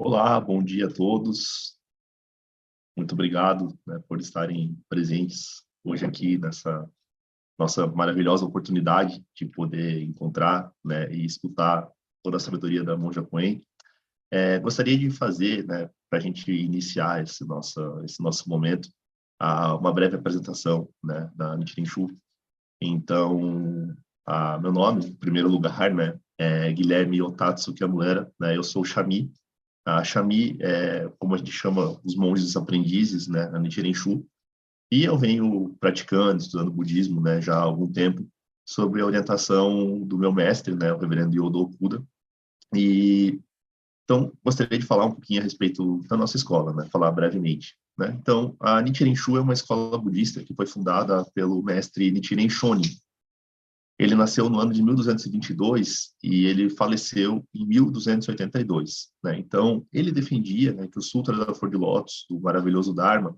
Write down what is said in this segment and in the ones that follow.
Olá, bom dia a todos. Muito obrigado, né, por estarem presentes hoje aqui nessa nossa maravilhosa oportunidade de poder encontrar, né, e escutar toda a sabedoria da Monja Coen. Gostaria de fazer, né, para a gente iniciar esse nosso momento, uma breve apresentação, né, da Nichiren Shu. Então, meu nome, em primeiro lugar, né, é Guilherme Otatsu Kiamura, né, eu sou Shami. A Shami é como a gente chama os monges aprendizes, né, na Nichiren Shu, e eu venho praticando, estudando budismo, né, já há algum tempo, sob a orientação do meu mestre, né, o reverendo Yodo Okuda. E então gostaria de falar um pouquinho a respeito da nossa escola, né, falar brevemente, né? Então, a Nichiren Shu é uma escola budista que foi fundada pelo mestre Nichiren Shonin. Ele nasceu no ano de 1222 e ele faleceu em 1282, né? Então, ele defendia, né, que o Sutra da Flor de Lótus, do maravilhoso Dharma,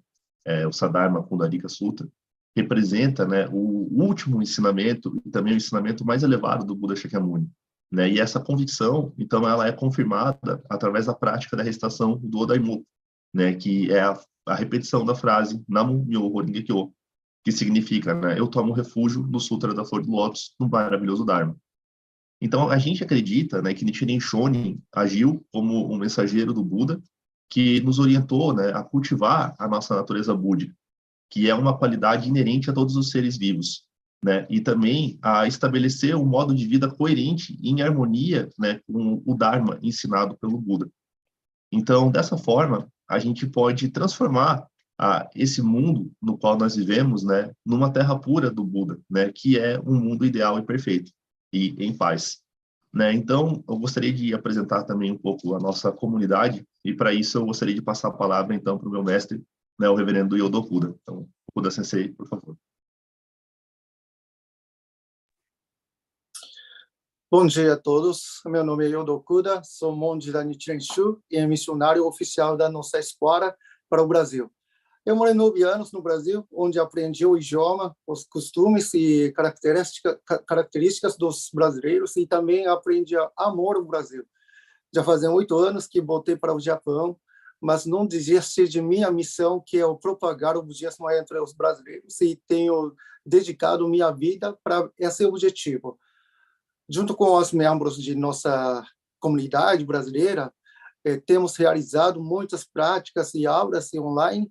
o Sadharma Pundarika Sutra, representa, né, o último ensinamento e também o ensinamento mais elevado do Buda Shakyamuni, né? E essa convicção, então, ela é confirmada através da prática da recitação do Odaimoku, né, que é a repetição da frase Namu Myoho Renge Kyo, que significa, né, eu tomo refúgio no Sutra da Flor de Lótus, no maravilhoso Dharma. Então, a gente acredita, né, que Nichiren Shonin agiu como um mensageiro do Buda, que nos orientou, né, a cultivar a nossa natureza búdica, que é uma qualidade inerente a todos os seres vivos, né, e também a estabelecer um modo de vida coerente, em harmonia, né, com o Dharma ensinado pelo Buda. Então, dessa forma, a gente pode transformar esse mundo no qual nós vivemos, né, numa terra pura do Buda, né, que é um mundo ideal e perfeito e em paz, né? Então, eu gostaria de apresentar também um pouco a nossa comunidade e para isso eu gostaria de passar a palavra então para o meu mestre, né, o reverendo Yodo Okuda. Então, Okuda Sensei, por favor. Bom dia a todos. Meu nome é Yodo Okuda, sou monge da Nichiren Shu e missionário oficial da nossa escola para o Brasil. Eu morei 9 anos no Brasil, onde aprendi o idioma, os costumes e características dos brasileiros e também aprendi a amor o Brasil. Já fazem 8 anos que voltei para o Japão, mas não desisti de minha missão, que é o propagar o budismo entre os brasileiros, e tenho dedicado minha vida para esse objetivo. Junto com os membros de nossa comunidade brasileira, temos realizado muitas práticas e aulas online,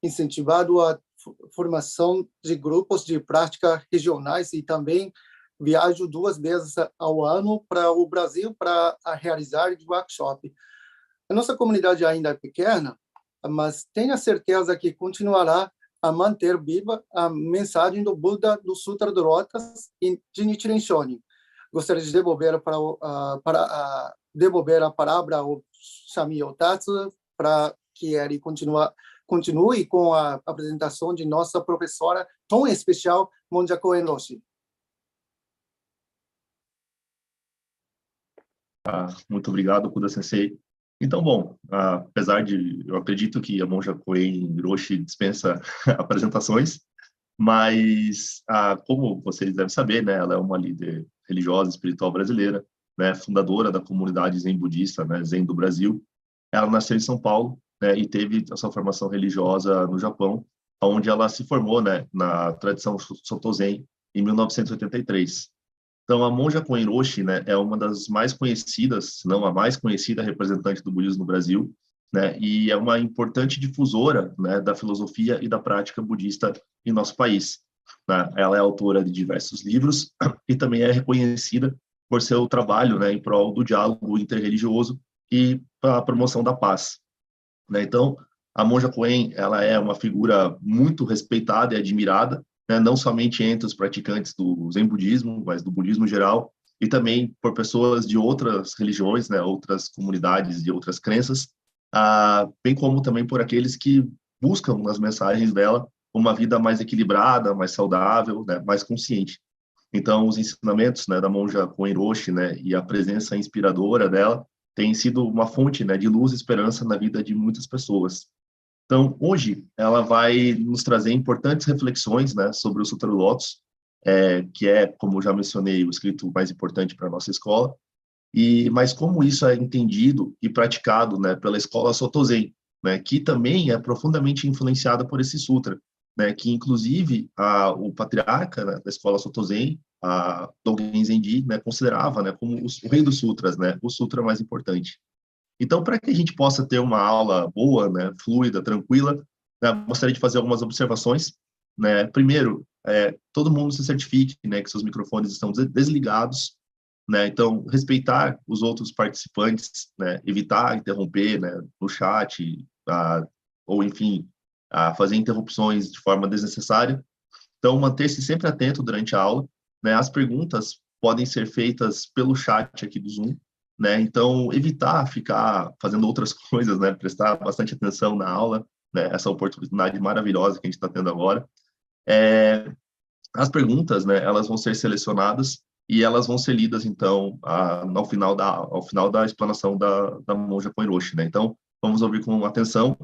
incentivado a formação de grupos de prática regionais e também viajo 2 vezes ao ano para o Brasil para realizar workshop. A nossa comunidade ainda é pequena, mas tenha certeza que continuará a manter viva a mensagem do Buda do Sutra do Lotus e de Nichiren Shonin. Gostaria de devolver a palavra ao Shami Otatsu para que ele continue com a apresentação de nossa professora tão especial, Monja Coen Roshi. Muito obrigado, Okuda Sensei. Então, bom, apesar de eu acredito que a Monja Coen Roshi dispensa apresentações, mas como vocês devem saber, né, ela é uma líder religiosa espiritual brasileira, né, fundadora da comunidade Zen budista, né, Zen do Brasil. Ela nasceu em São Paulo, né, e teve a sua formação religiosa no Japão, onde ela se formou, né, na tradição Soto Zen em 1983. Então, a Monja Coen Roshi, né, é uma das mais conhecidas, se não a mais conhecida representante do budismo no Brasil, né, e é uma importante difusora, né, da filosofia e da prática budista em nosso país, né? Ela é autora de diversos livros e também é reconhecida por seu trabalho, né, em prol do diálogo interreligioso e para a promoção da paz, né? Então, a Monja Coen, ela é uma figura muito respeitada e admirada, né, não somente entre os praticantes do Zen budismo, mas do budismo geral, e também por pessoas de outras religiões, né, outras comunidades de outras crenças, bem como também por aqueles que buscam nas mensagens dela uma vida mais equilibrada, mais saudável, né, mais consciente. Então, os ensinamentos, né, da Monja Coen Roshi, né, e a presença inspiradora dela têm sido uma fonte, né, de luz e esperança na vida de muitas pessoas. Então, hoje, ela vai nos trazer importantes reflexões, né, sobre o Sutra do Lotus, que é, como já mencionei, o escrito mais importante para a nossa escola, Mas como isso é entendido e praticado, né, pela escola Soto Zen, né, que também é profundamente influenciada por esse sutra, né, que inclusive o patriarca, né, da escola Soto Zen, Dogen Zenji, né, considerava, né, como o rei dos sutras, né, o sutra mais importante. Então, para que a gente possa ter uma aula boa, né, fluida, tranquila, né, gostaria de fazer algumas observações. Né? Primeiro, todo mundo se certifique, né, que seus microfones estão desligados, né? Então, respeitar os outros participantes, né, evitar interromper, né, no chat, ou enfim, fazer interrupções de forma desnecessária. Então, manter-se sempre atento durante a aula, né? As perguntas podem ser feitas pelo chat aqui do Zoom, né? Então, evitar ficar fazendo outras coisas, né? Prestar bastante atenção na aula, né? Essa oportunidade maravilhosa que a gente está tendo agora. As perguntas, né? Elas vão ser selecionadas e elas vão ser lidas, então, ao final da explanação da monja Koiroshi, né? Então, vamos ouvir com atenção.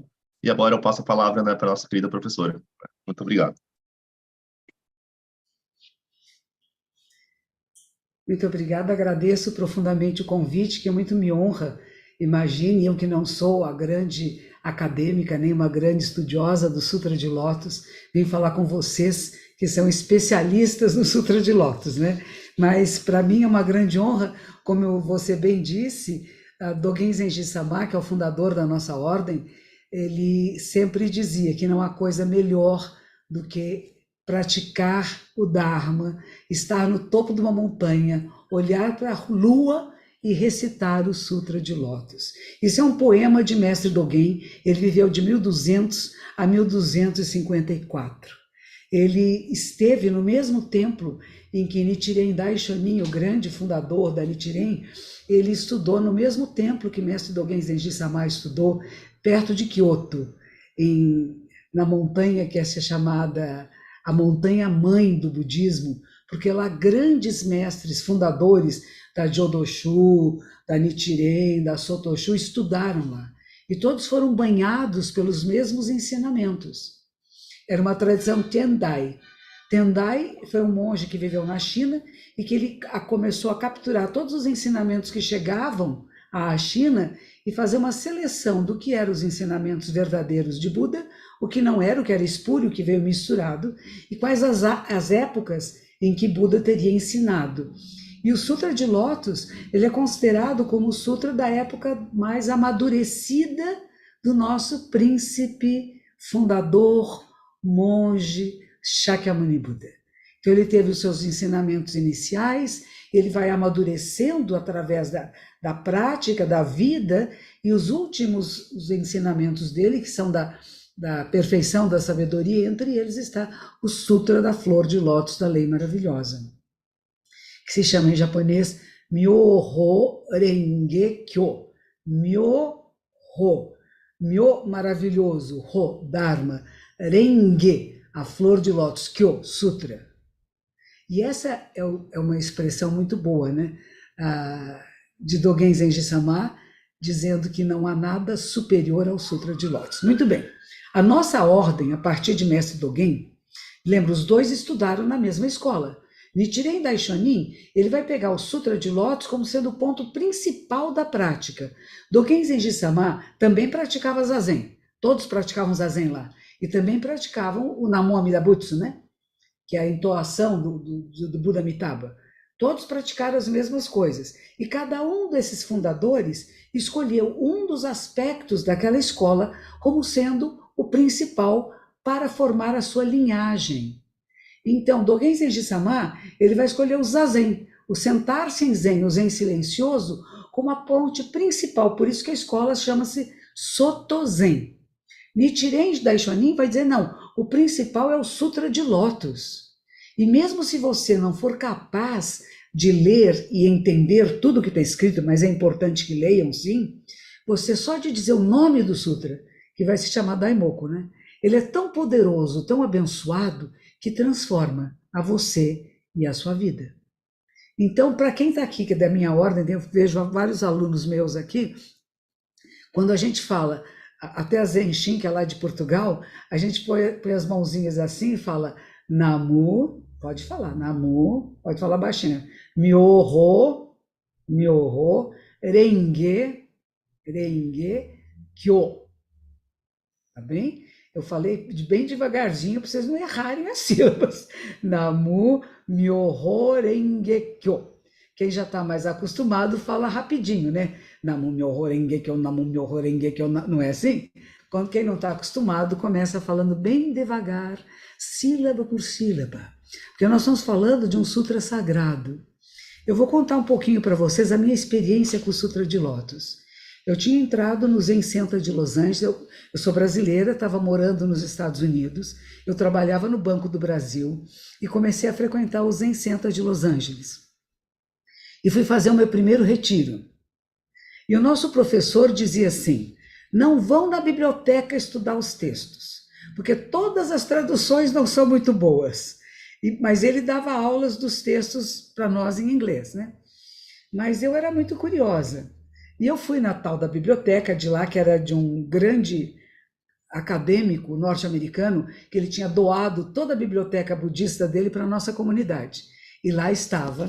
E agora eu passo a palavra, né, para a nossa querida professora. Muito obrigado. Muito obrigada, agradeço profundamente o convite, que muito me honra. Imagine, eu que não sou a grande acadêmica, nem uma grande estudiosa do Sutra de Lótus, vim falar com vocês que são especialistas no Sutra de Lótus, né? Mas para mim é uma grande honra, como você bem disse, Dogen Zenji Sama, que é o fundador da nossa ordem, ele sempre dizia que não há coisa melhor do que praticar o Dharma, estar no topo de uma montanha, olhar para a lua e recitar o Sutra de Lótus. Isso é um poema de Mestre Dogen, ele viveu de 1200 a 1254. Ele esteve no mesmo templo em que Nichiren Daishonin, o grande fundador da Nichiren, ele estudou no mesmo templo que Mestre Dogen Zenji Sama estudou, perto de Kyoto, na montanha que é chamada a montanha mãe do budismo, porque lá grandes mestres fundadores da Jodoshu, da Nichiren, da Sotoshu estudaram lá. E todos foram banhados pelos mesmos ensinamentos. Era uma tradição Tendai. Tendai foi um monge que viveu na China e que ele começou a capturar todos os ensinamentos que chegavam à China e fazer uma seleção do que eram os ensinamentos verdadeiros de Buda, o que não era, o que era espúrio, o que veio misturado, e quais as épocas em que Buda teria ensinado. E o Sutra de Lótus, ele é considerado como o sutra da época mais amadurecida do nosso príncipe, fundador, monge, Shakyamuni Buda. Então ele teve os seus ensinamentos iniciais, ele vai amadurecendo através da prática, da vida, e os últimos os ensinamentos dele, que são da perfeição da sabedoria, entre eles está o Sutra da Flor de Lótus da Lei Maravilhosa, que se chama em japonês Myoho Renge Kyo. Myoho, Myo maravilhoso, Ho, Dharma, Renge, a Flor de Lótus, Kyo, Sutra. E essa é uma expressão muito boa, né? De Dogen Zenji Sama, dizendo que não há nada superior ao Sutra de Lótus. Muito bem. A nossa ordem, a partir de Mestre Dogen, lembra, os dois estudaram na mesma escola. Nichiren Daishonin, ele vai pegar o Sutra de Lótus como sendo o ponto principal da prática. Dogen Zenji Sama também praticava Zazen. Todos praticavam Zazen lá. E também praticavam o Namo Amida Butsu, né? Que é a entoação do Buda Amitabha. Todos praticaram as mesmas coisas. E cada um desses fundadores escolheu um dos aspectos daquela escola como sendo o principal para formar a sua linhagem. Então, Dogen Zenji Sama, ele vai escolher o Zazen, o sentar-se em Zen, o Zen silencioso, como a ponte principal. Por isso que a escola chama-se Soto Zen. Nichiren Daishonin vai dizer, não, o principal é o Sutra de Lótus. E mesmo se você não for capaz de ler e entender tudo que está escrito, mas é importante que leiam sim, você só de dizer o nome do Sutra, que vai se chamar Daimoku, né? Ele é tão poderoso, tão abençoado, que transforma a você e a sua vida. Então, para quem está aqui, que é da minha ordem, eu vejo vários alunos meus aqui, quando a gente fala, até a Zenshin, que é lá de Portugal, a gente põe as mãozinhas assim e fala Namu, pode falar, Namu, pode falar baixinho, Myoho Myoho Renge Kyo. Tá bem? Eu falei bem devagarzinho para vocês não errarem as sílabas. Namu Myoho Renge Kyo. Quem já está mais acostumado fala rapidinho, né? Namu Myoho Renge Kyo, Namu Myoho Renge Kyo, não é assim? Quando quem não está acostumado começa falando bem devagar, sílaba por sílaba. Porque nós estamos falando de um sutra sagrado. Eu vou contar um pouquinho para vocês a minha experiência com o Sutra de Lótus. Eu tinha entrado no Zen Center de Los Angeles, eu sou brasileira, estava morando nos Estados Unidos, eu trabalhava no Banco do Brasil e comecei a frequentar o Zen Center de Los Angeles. E fui fazer o meu primeiro retiro. E o nosso professor dizia assim, não vão na biblioteca estudar os textos, porque todas as traduções não são muito boas. Mas ele dava aulas dos textos para nós em inglês, né? Mas eu era muito curiosa. E eu fui na tal da biblioteca de lá, que era de um grande acadêmico norte-americano, que ele tinha doado toda a biblioteca budista dele para a nossa comunidade. E lá estava,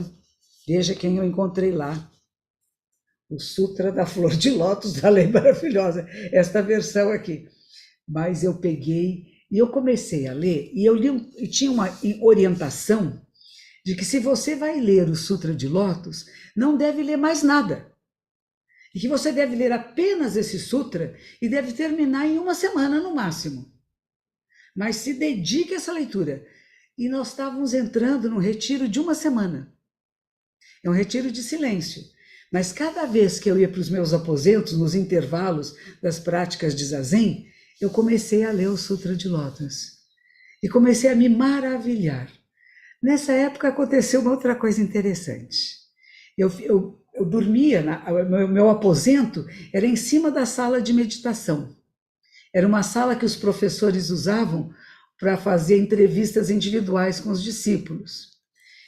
veja quem eu encontrei lá, o Sutra da Flor de Lótus da Lei Maravilhosa, esta versão aqui. Mas eu peguei e eu comecei a ler, e eu li, e tinha uma orientação de que se você vai ler o Sutra de Lótus, não deve ler mais nada. E que você deve ler apenas esse sutra e deve terminar em 1 semana no máximo. Mas se dedique a essa leitura. E nós estávamos entrando num retiro de 1 semana. É um retiro de silêncio. Mas cada vez que eu ia para os meus aposentos, nos intervalos das práticas de Zazen, eu comecei a ler o Sutra de Lótus. E comecei a me maravilhar. Nessa época aconteceu uma outra coisa interessante. Eu dormia, meu aposento era em cima da sala de meditação. Era uma sala que os professores usavam para fazer entrevistas individuais com os discípulos.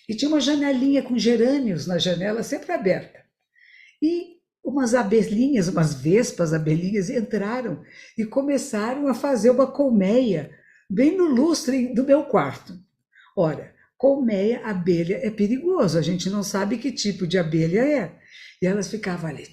E tinha uma janelinha com gerânios na janela, sempre aberta. E umas abelhinhas, umas vespas abelhinhas entraram e começaram a fazer uma colmeia bem no lustre do meu quarto. Ora, colmeia, abelha é perigoso, a gente não sabe que tipo de abelha é. E elas ficavam ali.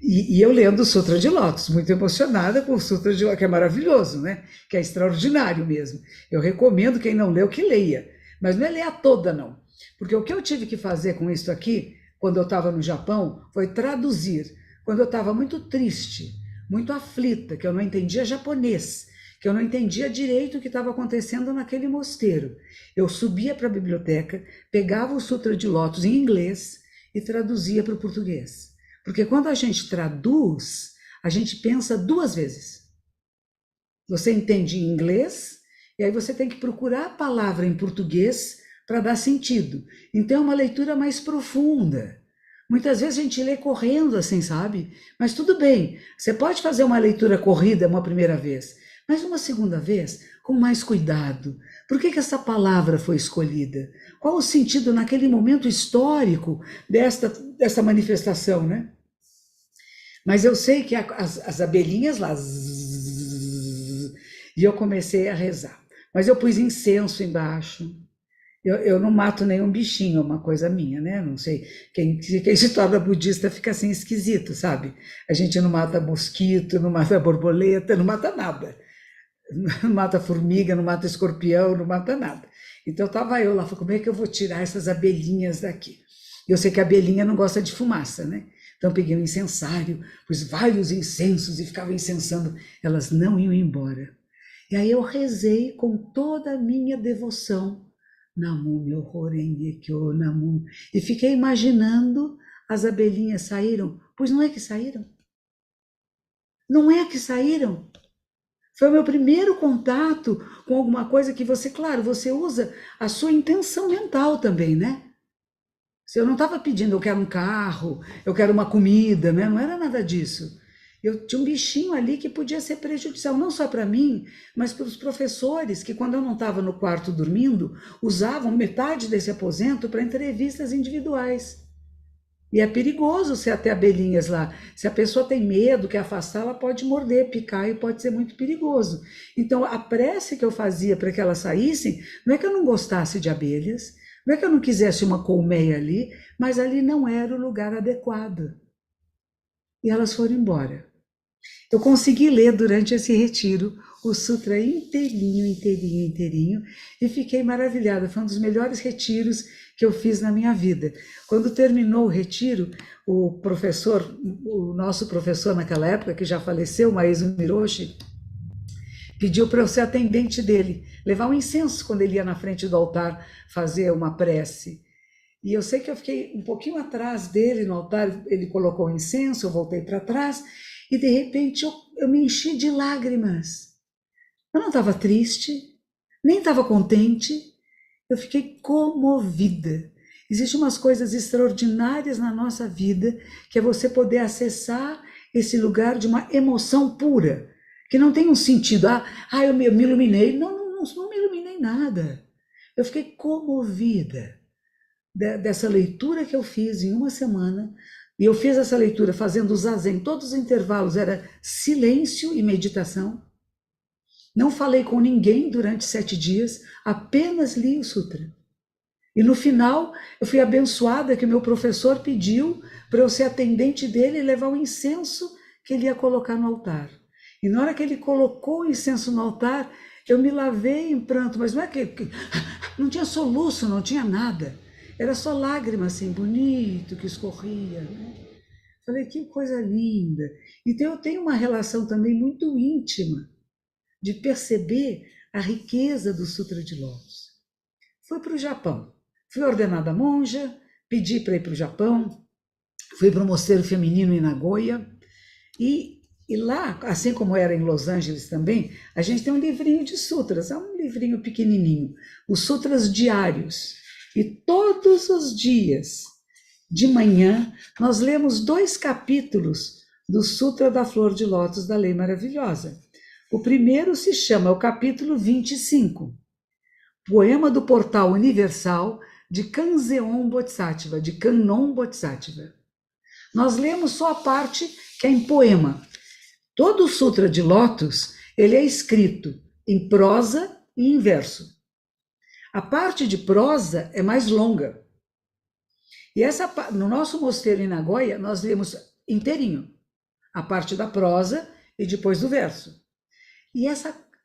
E eu lendo o Sutra de Lótus, muito emocionada com o Sutra de Lótus, que é maravilhoso, né? Que é extraordinário mesmo. Eu recomendo quem não leu que leia, mas não é ler a toda, não. Porque o que eu tive que fazer com isso aqui, quando eu estava no Japão, foi traduzir. Quando eu estava muito triste, muito aflita, que eu não entendia japonês, que eu não entendia direito o que estava acontecendo naquele mosteiro. Eu subia para a biblioteca, pegava o Sutra de Lótus em inglês e traduzia para o português. Porque quando a gente traduz, a gente pensa 2 vezes. Você entende em inglês, e aí você tem que procurar a palavra em português para dar sentido. Então é uma leitura mais profunda. Muitas vezes a gente lê correndo assim, sabe? Mas tudo bem, você pode fazer uma leitura corrida uma primeira vez, mas uma segunda vez, com mais cuidado. Por que essa palavra foi escolhida? Qual o sentido naquele momento histórico dessa manifestação, né? Mas eu sei que as abelhinhas lá... E eu comecei a rezar. Mas eu pus incenso embaixo. Eu não mato nenhum bichinho, é uma coisa minha, né? Não sei, quem se torna budista fica assim esquisito, sabe? A gente não mata mosquito, não mata borboleta, não mata nada. Não mata formiga, não mata escorpião, não mata nada. Então estava eu lá, falei, como é que eu vou tirar essas abelhinhas daqui? Eu sei que a abelhinha não gosta de fumaça, né? Então peguei um incensário, pus vários incensos e ficava incensando, elas não iam embora. E aí eu rezei com toda a minha devoção, Namu Myoho Renge Kyo, Namu, e fiquei imaginando as abelhinhas saíram, pois não é que saíram? Não é que saíram? Foi o meu primeiro contato com alguma coisa que você, claro, você usa a sua intenção mental também, né? Se eu não estava pedindo, eu quero um carro, eu quero uma comida, né? Não era nada disso. Eu tinha um bichinho ali que podia ser prejudicial, não só para mim, mas para os professores, que quando eu não estava no quarto dormindo, usavam metade desse aposento para entrevistas individuais. E é perigoso ser até abelhinhas lá. Se a pessoa tem medo, quer afastar, ela pode morder, picar e pode ser muito perigoso. Então, a prece que eu fazia para que elas saíssem, não é que eu não gostasse de abelhas, Não é que eu não quisesse uma colmeia ali, mas ali não era o lugar adequado. E elas foram embora. Eu consegui ler durante esse retiro o sutra inteirinho, inteirinho, inteirinho, e fiquei maravilhada. Foi um dos melhores retiros que eu fiz na minha vida. Quando terminou o retiro, o professor, o nosso professor naquela época, que já faleceu, Maezo Miroshi, pediu para eu ser atendente dele, levar um incenso quando ele ia na frente do altar fazer uma prece. E eu sei que eu fiquei um pouquinho atrás dele no altar, ele colocou o incenso, eu voltei para trás, e de repente eu me enchi de lágrimas. Eu não estava triste, nem estava contente, eu fiquei comovida. Existem umas coisas extraordinárias na nossa vida, que é você poder acessar esse lugar de uma emoção pura, que não tem um sentido, eu me iluminei. Não me iluminei nada. Eu fiquei comovida dessa leitura que eu fiz em uma semana, e eu fiz essa leitura fazendo zazen, todos os intervalos era silêncio e meditação. Não falei com ninguém durante 7 dias, apenas li o sutra. E no final, eu fui abençoada que o meu professor pediu para eu ser atendente dele e levar o incenso que ele ia colocar no altar. E na hora que ele colocou o incenso no altar, eu me lavei em pranto, mas não é que não tinha soluço, não tinha nada. Era só lágrima, assim, bonito, que escorria, né? Falei, que coisa linda. Então eu tenho uma relação também muito íntima de perceber a riqueza do Sutra de Lótus. Fui para o Japão, fui ordenada monja, pedi para ir para o Japão, fui para o mosteiro feminino em Nagoya, e lá, assim como era em Los Angeles também, a gente tem um livrinho de sutras, é um livrinho pequenininho, os sutras diários. E todos os dias, de manhã, nós lemos 2 capítulos do Sutra da Flor de Lótus da Lei Maravilhosa. O primeiro se chama o capítulo 25, Poema do Portal Universal de Kanzeon Bodhisattva, de Kannon Bodhisattva. Nós lemos só a parte que é em poema. Todo o Sutra de Lótus, ele é escrito em prosa e em verso. A parte de prosa é mais longa. E no nosso mosteiro em Nagoya, nós lemos inteirinho a parte da prosa e depois do verso. E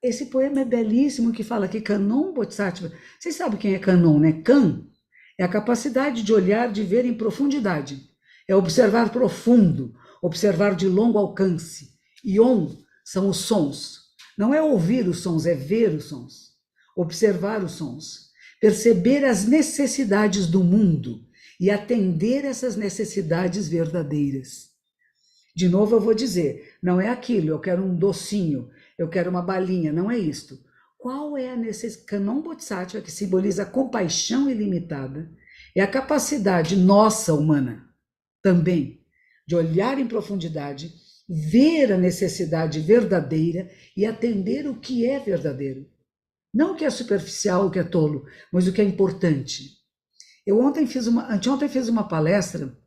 esse poema é belíssimo, que fala que Kannon Bodhisattva, vocês sabem quem é Kannon, né? Kan é a capacidade de olhar, de ver em profundidade. É observar profundo, observar de longo alcance. Yon são os sons. Não é ouvir os sons, é ver os sons. Observar os sons. Perceber as necessidades do mundo e atender essas necessidades verdadeiras. De novo eu vou dizer, não é aquilo, eu quero um docinho, eu quero uma balinha, não é isto. Qual é a necessidade? Kannon Bodhisattva, que simboliza a compaixão ilimitada, é a capacidade nossa, humana, também, de olhar em profundidade, ver a necessidade verdadeira e atender o que é verdadeiro. Não o que é superficial, o que é tolo, mas o que é importante. Eu anteontem fiz uma palestra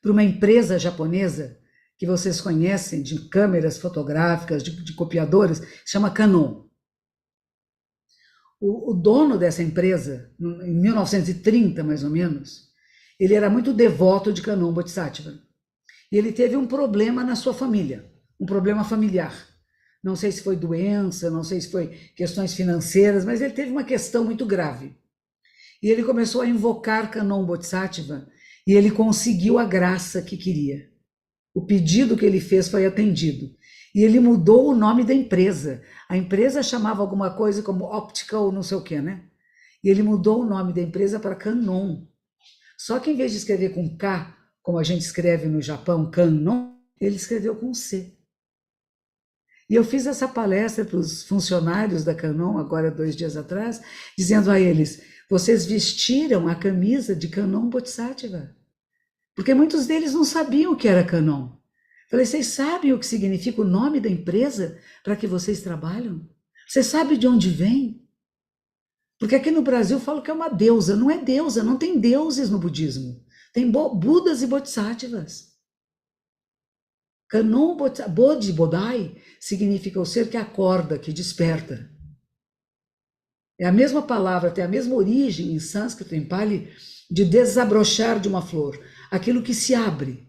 para uma empresa japonesa que vocês conhecem, de câmeras fotográficas, de copiadoras, chama Canon. O dono dessa empresa, em 1930 mais ou menos, ele era muito devoto de Kannon Bodhisattva. E ele teve um problema na sua família, um problema familiar. Não sei se foi doença, não sei se foi questões financeiras, mas ele teve uma questão muito grave. E ele começou a invocar Kannon Bodhisattva e ele conseguiu a graça que queria. O pedido que ele fez foi atendido. E ele mudou o nome da empresa. A empresa chamava alguma coisa como Optical, não sei o quê, né? E ele mudou o nome da empresa para Kannon. Só que em vez de escrever com K, como a gente escreve no Japão, Kannon, ele escreveu com C. E eu fiz essa palestra para os funcionários da Kannon, agora 2 dias atrás, dizendo a eles, vocês vestiram a camisa de Kannon Bodhisattva. Porque muitos deles não sabiam o que era Kannon. Falei, vocês sabem o que significa o nome da empresa para que vocês trabalham? Vocês sabem de onde vem? Porque aqui no Brasil falam que é uma deusa. Não é deusa, não tem deuses no budismo. Tem Budas e Bodhisattvas. Kannon Bodhi Bodai significa o ser que acorda, que desperta. É a mesma palavra, tem a mesma origem em sânscrito, em Pali, de desabrochar de uma flor, aquilo que se abre.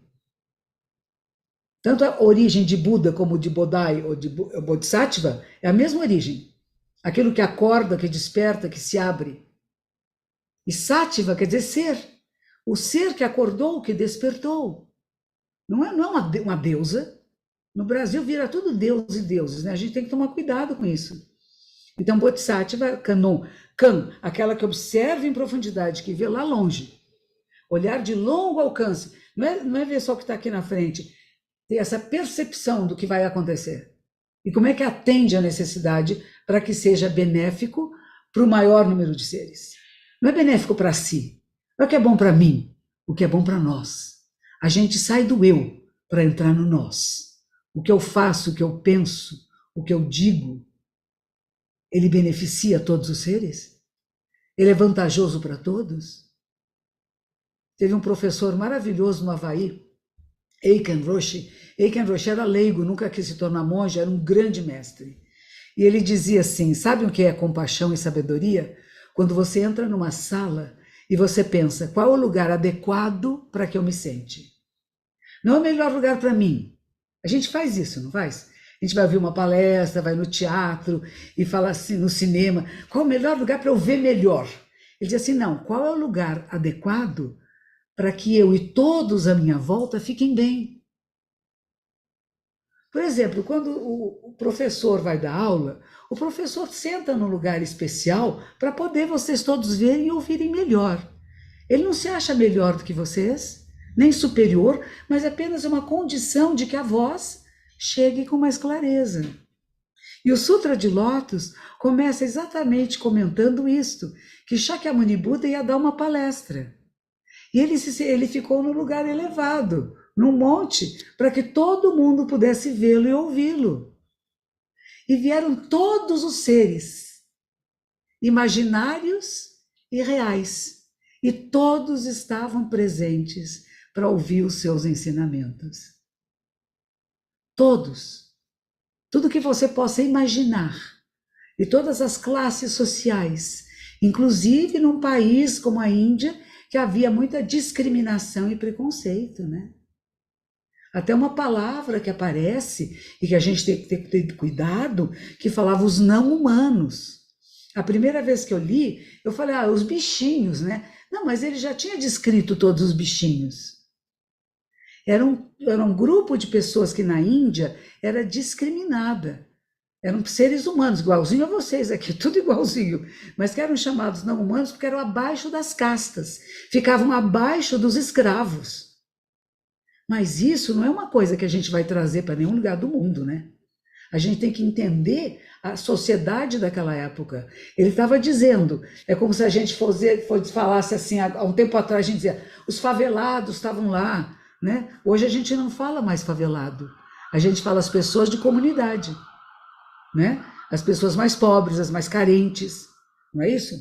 Tanto a origem de Buda como de Bodhi ou de Bodhisattva é a mesma origem. Aquilo que acorda, que desperta, que se abre. E Sattva quer dizer ser. O ser que acordou, que despertou. Não é uma deusa. No Brasil vira tudo deus e deuses, né? A gente tem que tomar cuidado com isso. Então, Bodhisattva, Kanon, Kan, aquela que observa em profundidade, que vê lá longe. Olhar de longo alcance. Não é ver só o que está aqui na frente. Ter essa percepção do que vai acontecer. E como é que atende à necessidade para que seja benéfico para o maior número de seres. Não é benéfico para si. Não é o que é bom para mim, o que é bom para nós. A gente sai do eu para entrar no nós. O que eu faço, o que eu penso, o que eu digo, ele beneficia todos os seres? Ele é vantajoso para todos? Teve um professor maravilhoso no Havaí, Eiken Roshi. Eiken Roshi era leigo, nunca quis se tornar monge, era um grande mestre. E ele dizia assim, sabe o que é compaixão e sabedoria? Quando você entra numa sala e você pensa, qual é o lugar adequado para que eu me sente? Não é o melhor lugar para mim. A gente faz isso, não faz? A gente vai ouvir uma palestra, vai no teatro e fala assim, no cinema, qual é o melhor lugar para eu ver melhor? Ele diz assim, não, qual é o lugar adequado para que eu e todos à minha volta fiquem bem? Por exemplo, quando o professor vai dar aula, o professor senta num lugar especial para poder vocês todos verem e ouvirem melhor. Ele não se acha melhor do que vocês, nem superior, mas apenas uma condição de que a voz chegue com mais clareza. E o Sutra de Lótus começa exatamente comentando isto, que Shakyamuni Buda ia dar uma palestra. E ele ficou no lugar elevado, num monte, para que todo mundo pudesse vê-lo e ouvi-lo. E vieram todos os seres, imaginários e reais, e todos estavam presentes para ouvir os seus ensinamentos. Todos. Tudo que você possa imaginar. E todas as classes sociais, inclusive num país como a Índia, que havia muita discriminação e preconceito, né? Até uma palavra que aparece, e que a gente tem que ter cuidado, que falava os não humanos. A primeira vez que eu li, eu falei, os bichinhos, né? Não, mas ele já tinha descrito todos os bichinhos. Era um grupo de pessoas que na Índia era discriminada. Eram seres humanos, igualzinho a vocês aqui, tudo igualzinho, mas que eram chamados não humanos porque eram abaixo das castas, ficavam abaixo dos escravos. Mas isso não é uma coisa que a gente vai trazer para nenhum lugar do mundo, né? A gente tem que entender a sociedade daquela época. Ele estava dizendo, é como se a gente falasse assim, há um tempo atrás a gente dizia, os favelados estavam lá, né? Hoje a gente não fala mais favelado, a gente fala as pessoas de comunidade, né? As pessoas mais pobres, as mais carentes, não é isso?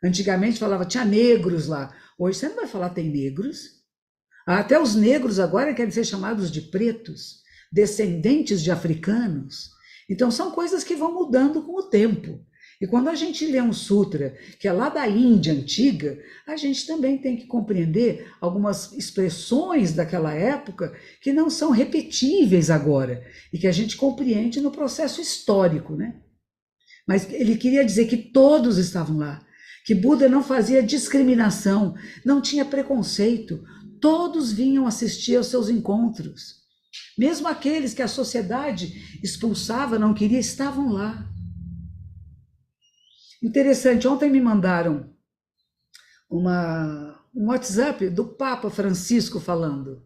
Antigamente falava, tinha negros lá, hoje você não vai falar tem negros. Até os negros agora querem ser chamados de pretos, descendentes de africanos. Então são coisas que vão mudando com o tempo. E quando a gente lê um sutra que é lá da Índia antiga, a gente também tem que compreender algumas expressões daquela época que não são repetíveis agora e que a gente compreende no processo histórico, né? Mas ele queria dizer que todos estavam lá, que Buda não fazia discriminação, não tinha preconceito, todos vinham assistir aos seus encontros. Mesmo aqueles que a sociedade expulsava, não queria, estavam lá. Interessante, ontem me mandaram um WhatsApp do Papa Francisco falando.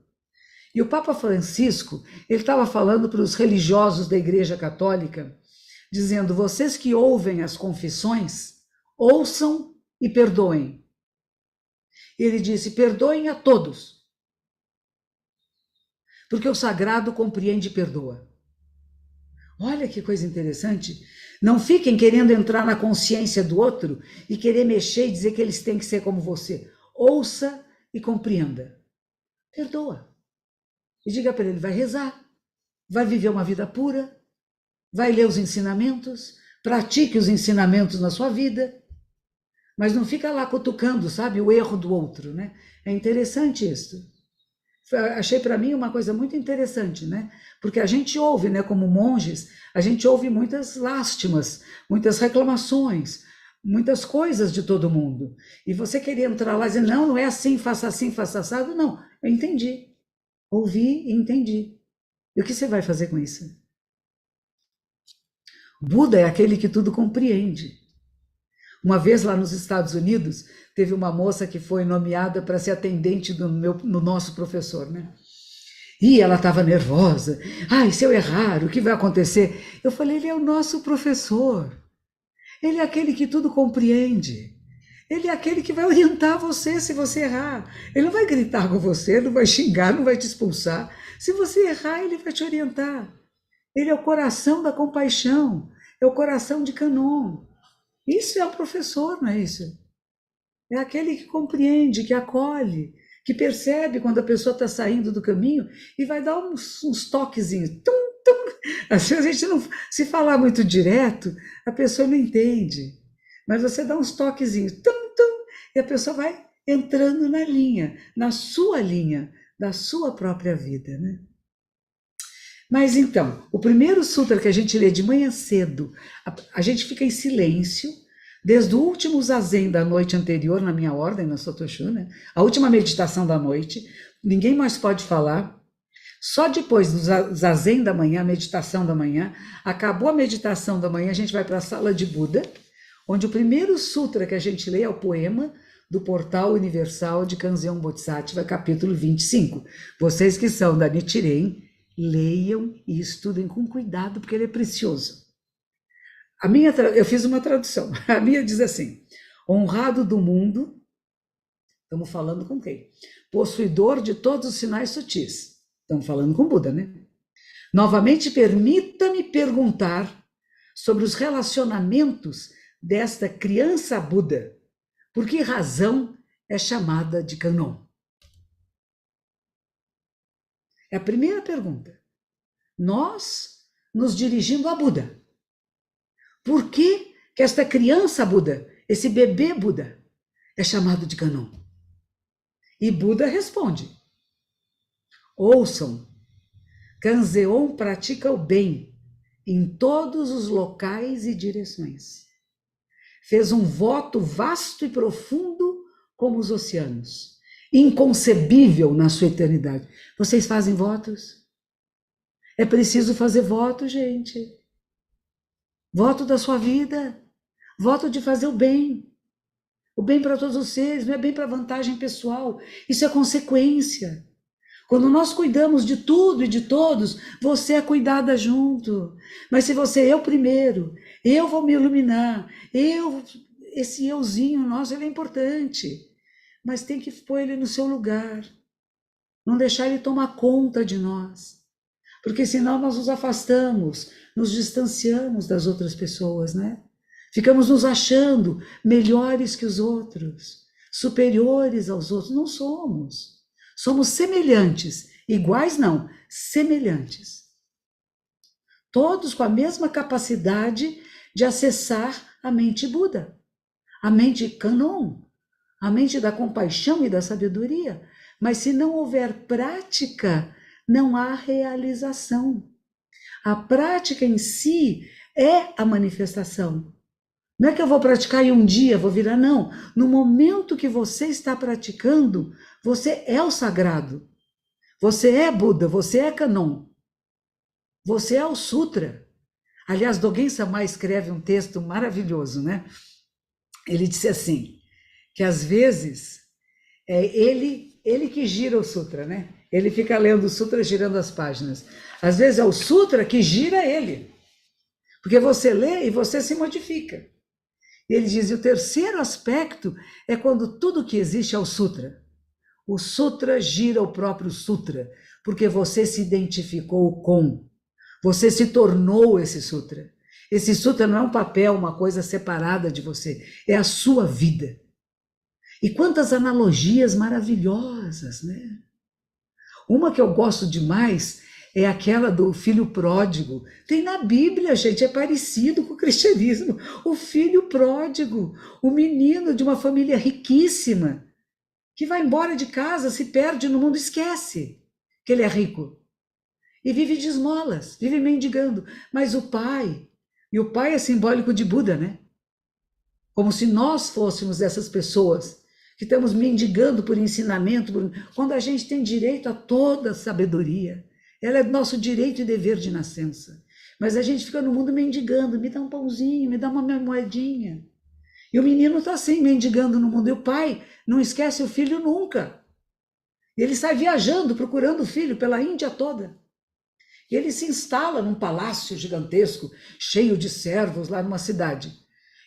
E o Papa Francisco, ele estava falando para os religiosos da Igreja Católica, dizendo, vocês que ouvem as confissões, ouçam e perdoem. Ele disse, perdoem a todos, porque o sagrado compreende e perdoa. Olha que coisa interessante. Não fiquem querendo entrar na consciência do outro e querer mexer e dizer que eles têm que ser como você. Ouça e compreenda. Perdoa. E diga para ele, vai rezar, vai viver uma vida pura, vai ler os ensinamentos, pratique os ensinamentos na sua vida, mas não fica lá cutucando, sabe, o erro do outro, né? É interessante isso. Achei para mim uma coisa muito interessante, né? Porque a gente ouve, né, como monges, a gente ouve muitas lástimas, muitas reclamações, muitas coisas de todo mundo. E você queria entrar lá e dizer, não, não é assim, faça assado. Não, eu entendi. Ouvi e entendi. E o que você vai fazer com isso? Buda é aquele que tudo compreende. Uma vez lá nos Estados Unidos, teve uma moça que foi nomeada para ser atendente no nosso professor, né? E ela estava nervosa. Ai, se eu errar, o que vai acontecer? Eu falei, ele é o nosso professor. Ele é aquele que tudo compreende. Ele é aquele que vai orientar você se você errar. Ele não vai gritar com você, não vai xingar, não vai te expulsar. Se você errar, ele vai te orientar. Ele é o coração da compaixão, é o coração de Kanon. Isso é o professor, não é isso? É aquele que compreende, que acolhe, que percebe quando a pessoa está saindo do caminho e vai dar uns toquezinhos. Tum, tum. Às vezes a gente não, se falar muito direto, a pessoa não entende. Mas você dá uns toquezinhos, tum, tum, e a pessoa vai entrando na linha, da sua própria vida, né? Mas então, o primeiro sutra que a gente lê de manhã cedo, a gente fica em silêncio, desde o último zazen da noite anterior, na minha ordem, na Sotoshu, né? A última meditação da noite, ninguém mais pode falar. Só depois do zazen da manhã, a meditação da manhã, acabou a meditação da manhã, a gente vai para a sala de Buda, onde o primeiro sutra que a gente lê é o poema do Portal Universal de Kanzeon Bodhisattva, capítulo 25. Vocês que são da Nichiren, leiam e estudem com cuidado, porque ele é precioso. Eu fiz uma tradução. A minha diz assim: honrado do mundo, estamos falando com quem? Possuidor de todos os sinais sutis. Estamos falando com Buda, né? Novamente, permita-me perguntar sobre os relacionamentos desta criança Buda. Por que razão é chamada de Kanon? É a primeira pergunta. Nós nos dirigindo a Buda. Por que esta criança Buda, esse bebê Buda, é chamado de Kanon? E Buda responde: ouçam, Kanzeon pratica o bem em todos os locais e direções. Fez um voto vasto e profundo como os oceanos, inconcebível na sua eternidade. Vocês fazem votos? É preciso fazer voto, gente. Voto da sua vida. Voto de fazer o bem. O bem para todos os seres, não é bem para vantagem pessoal. Isso é consequência. Quando nós cuidamos de tudo e de todos, você é cuidada junto. Mas se eu primeiro, eu vou me iluminar, esse euzinho nosso, ele é importante. Mas tem que pôr ele no seu lugar. Não deixar ele tomar conta de nós. Porque senão nós nos afastamos, nos distanciamos das outras pessoas, né? Ficamos nos achando melhores que os outros, superiores aos outros. Não somos. Somos semelhantes. Iguais não, semelhantes. Todos com a mesma capacidade de acessar a mente Buda, a mente Kanon, a mente da compaixão e da sabedoria. Mas se não houver prática, não há realização. A prática em si é a manifestação. Não é que eu vou praticar e um dia vou virar, não. No momento que você está praticando, você é o sagrado. Você é Buda, você é Kanon. Você é o Sutra. Aliás, Dogen Samá escreve um texto maravilhoso, né? Ele disse assim, que às vezes é ele que gira o Sutra, né? Ele fica lendo o Sutra, girando as páginas. Às vezes é o Sutra que gira ele. Porque você lê e você se modifica. E ele diz, e o terceiro aspecto é quando tudo que existe é o Sutra. O Sutra gira o próprio Sutra, porque você se identificou com. Você se tornou esse Sutra. Esse Sutra não é um papel, uma coisa separada de você. É a sua vida. E quantas analogias maravilhosas, né? Uma que eu gosto demais é aquela do filho pródigo. Tem na Bíblia, gente, é parecido com o cristianismo. O filho pródigo, o menino de uma família riquíssima, que vai embora de casa, se perde no mundo, esquece que ele é rico. E vive de esmolas, vive mendigando. Mas o pai, e o pai é simbólico de Buda, né? Como se nós fôssemos essas pessoas que estamos mendigando por ensinamento, quando a gente tem direito a toda a sabedoria. Ela é nosso direito e dever de nascença. Mas a gente fica no mundo mendigando, me dá um pãozinho, me dá uma moedinha. E o menino está assim, mendigando no mundo. E o pai não esquece o filho nunca. E ele sai viajando, procurando o filho pela Índia toda. E ele se instala num palácio gigantesco, cheio de servos, lá numa cidade.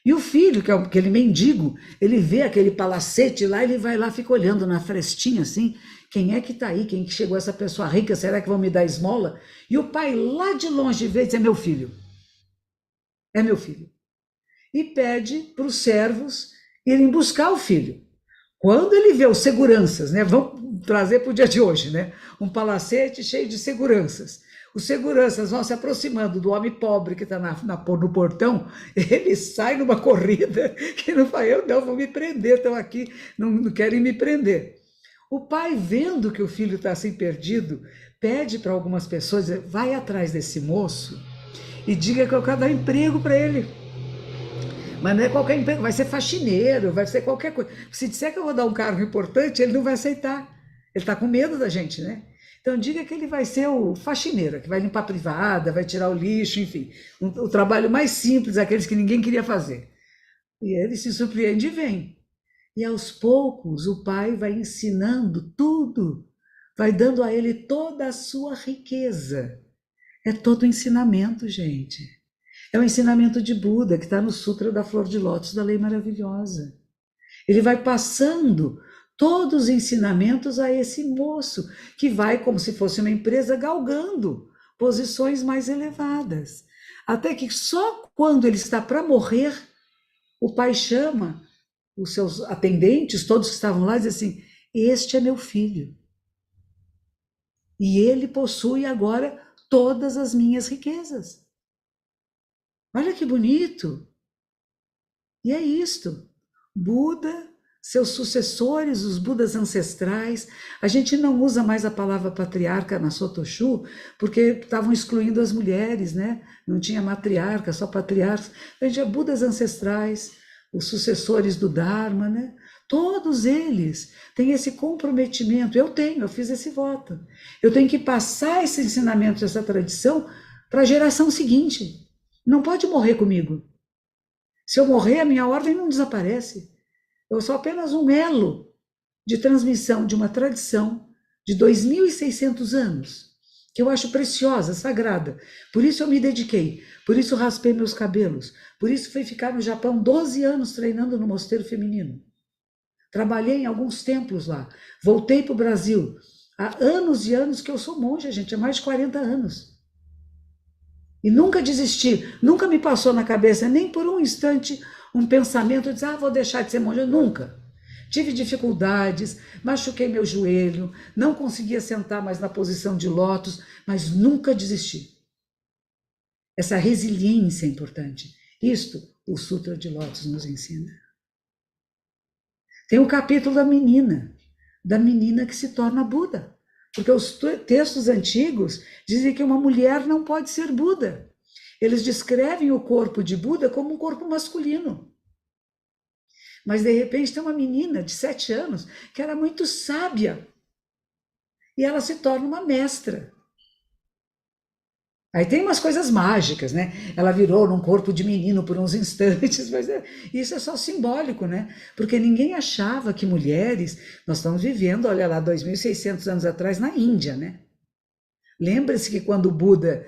E o filho, que é aquele mendigo, ele vê aquele palacete lá, ele vai lá, fica olhando na frestinha assim, quem é que está aí, quem que chegou essa pessoa rica, será que vão me dar esmola? E o pai lá de longe vê e diz, é meu filho. É meu filho. E pede para os servos irem buscar o filho. Quando ele vê os seguranças, né, vamos trazer para o dia de hoje, né, um palacete cheio de seguranças. Os seguranças vão se aproximando do homem pobre que está no portão, ele sai numa corrida que não vai, eu não, vou me prender, estão aqui, não querem me prender. O pai, vendo que o filho está assim perdido, pede para algumas pessoas, vai atrás desse moço e diga que eu quero dar emprego para ele. Mas não é qualquer emprego, vai ser faxineiro, vai ser qualquer coisa. Se disser que eu vou dar um cargo importante, ele não vai aceitar. Ele está com medo da gente, né? Então diga que ele vai ser o faxineiro, que vai limpar a privada, vai tirar o lixo, enfim. O trabalho mais simples, aqueles que ninguém queria fazer. E ele se surpreende e vem. E aos poucos o pai vai ensinando tudo, vai dando a ele toda a sua riqueza. É todo o ensinamento, gente. É o ensinamento de Buda, que está no Sutra da Flor de Lótus, da Lei Maravilhosa. Ele vai passando todos os ensinamentos a esse moço, que vai, como se fosse uma empresa, galgando posições mais elevadas. Até que só quando ele está para morrer, o pai chama os seus atendentes, todos que estavam lá, e diz assim, este é meu filho. E ele possui agora todas as minhas riquezas. Olha que bonito! E é isto. Buda, seus sucessores, os Budas ancestrais. A gente não usa mais a palavra patriarca na Sotoshu, porque estavam excluindo as mulheres, né? Não tinha matriarca, só patriarcas. A gente é Budas ancestrais, os sucessores do Dharma, né? Todos eles têm esse comprometimento. Eu fiz esse voto. Eu tenho que passar esse ensinamento, essa tradição, para a geração seguinte. Não pode morrer comigo. Se eu morrer, a minha ordem não desaparece. Eu sou apenas um elo de transmissão de uma tradição de 2.600 anos, que eu acho preciosa, sagrada. Por isso eu me dediquei, por isso raspei meus cabelos, por isso fui ficar no Japão 12 anos treinando no mosteiro feminino. Trabalhei em alguns templos lá, voltei para o Brasil. Há anos e anos que eu sou monja, gente, há mais de 40 anos. E nunca desisti, nunca me passou na cabeça, nem por um instante, um pensamento de, vou deixar de ser monja, nunca. Tive dificuldades, machuquei meu joelho, não conseguia sentar mais na posição de lótus, mas nunca desisti. Essa resiliência é importante. Isto o Sutra de Lótus nos ensina. Tem o capítulo da menina que se torna Buda. Porque os textos antigos dizem que uma mulher não pode ser Buda. Eles descrevem o corpo de Buda como um corpo masculino. Mas, de repente, tem uma menina de 7 anos que era muito sábia. E ela se torna uma mestra. Aí tem umas coisas mágicas, né? Ela virou num corpo de menino por uns instantes, mas isso é só simbólico, né? Porque ninguém achava que mulheres... Nós estamos vivendo, olha lá, 2.600 anos atrás, na Índia, né? Lembre-se que quando o Buda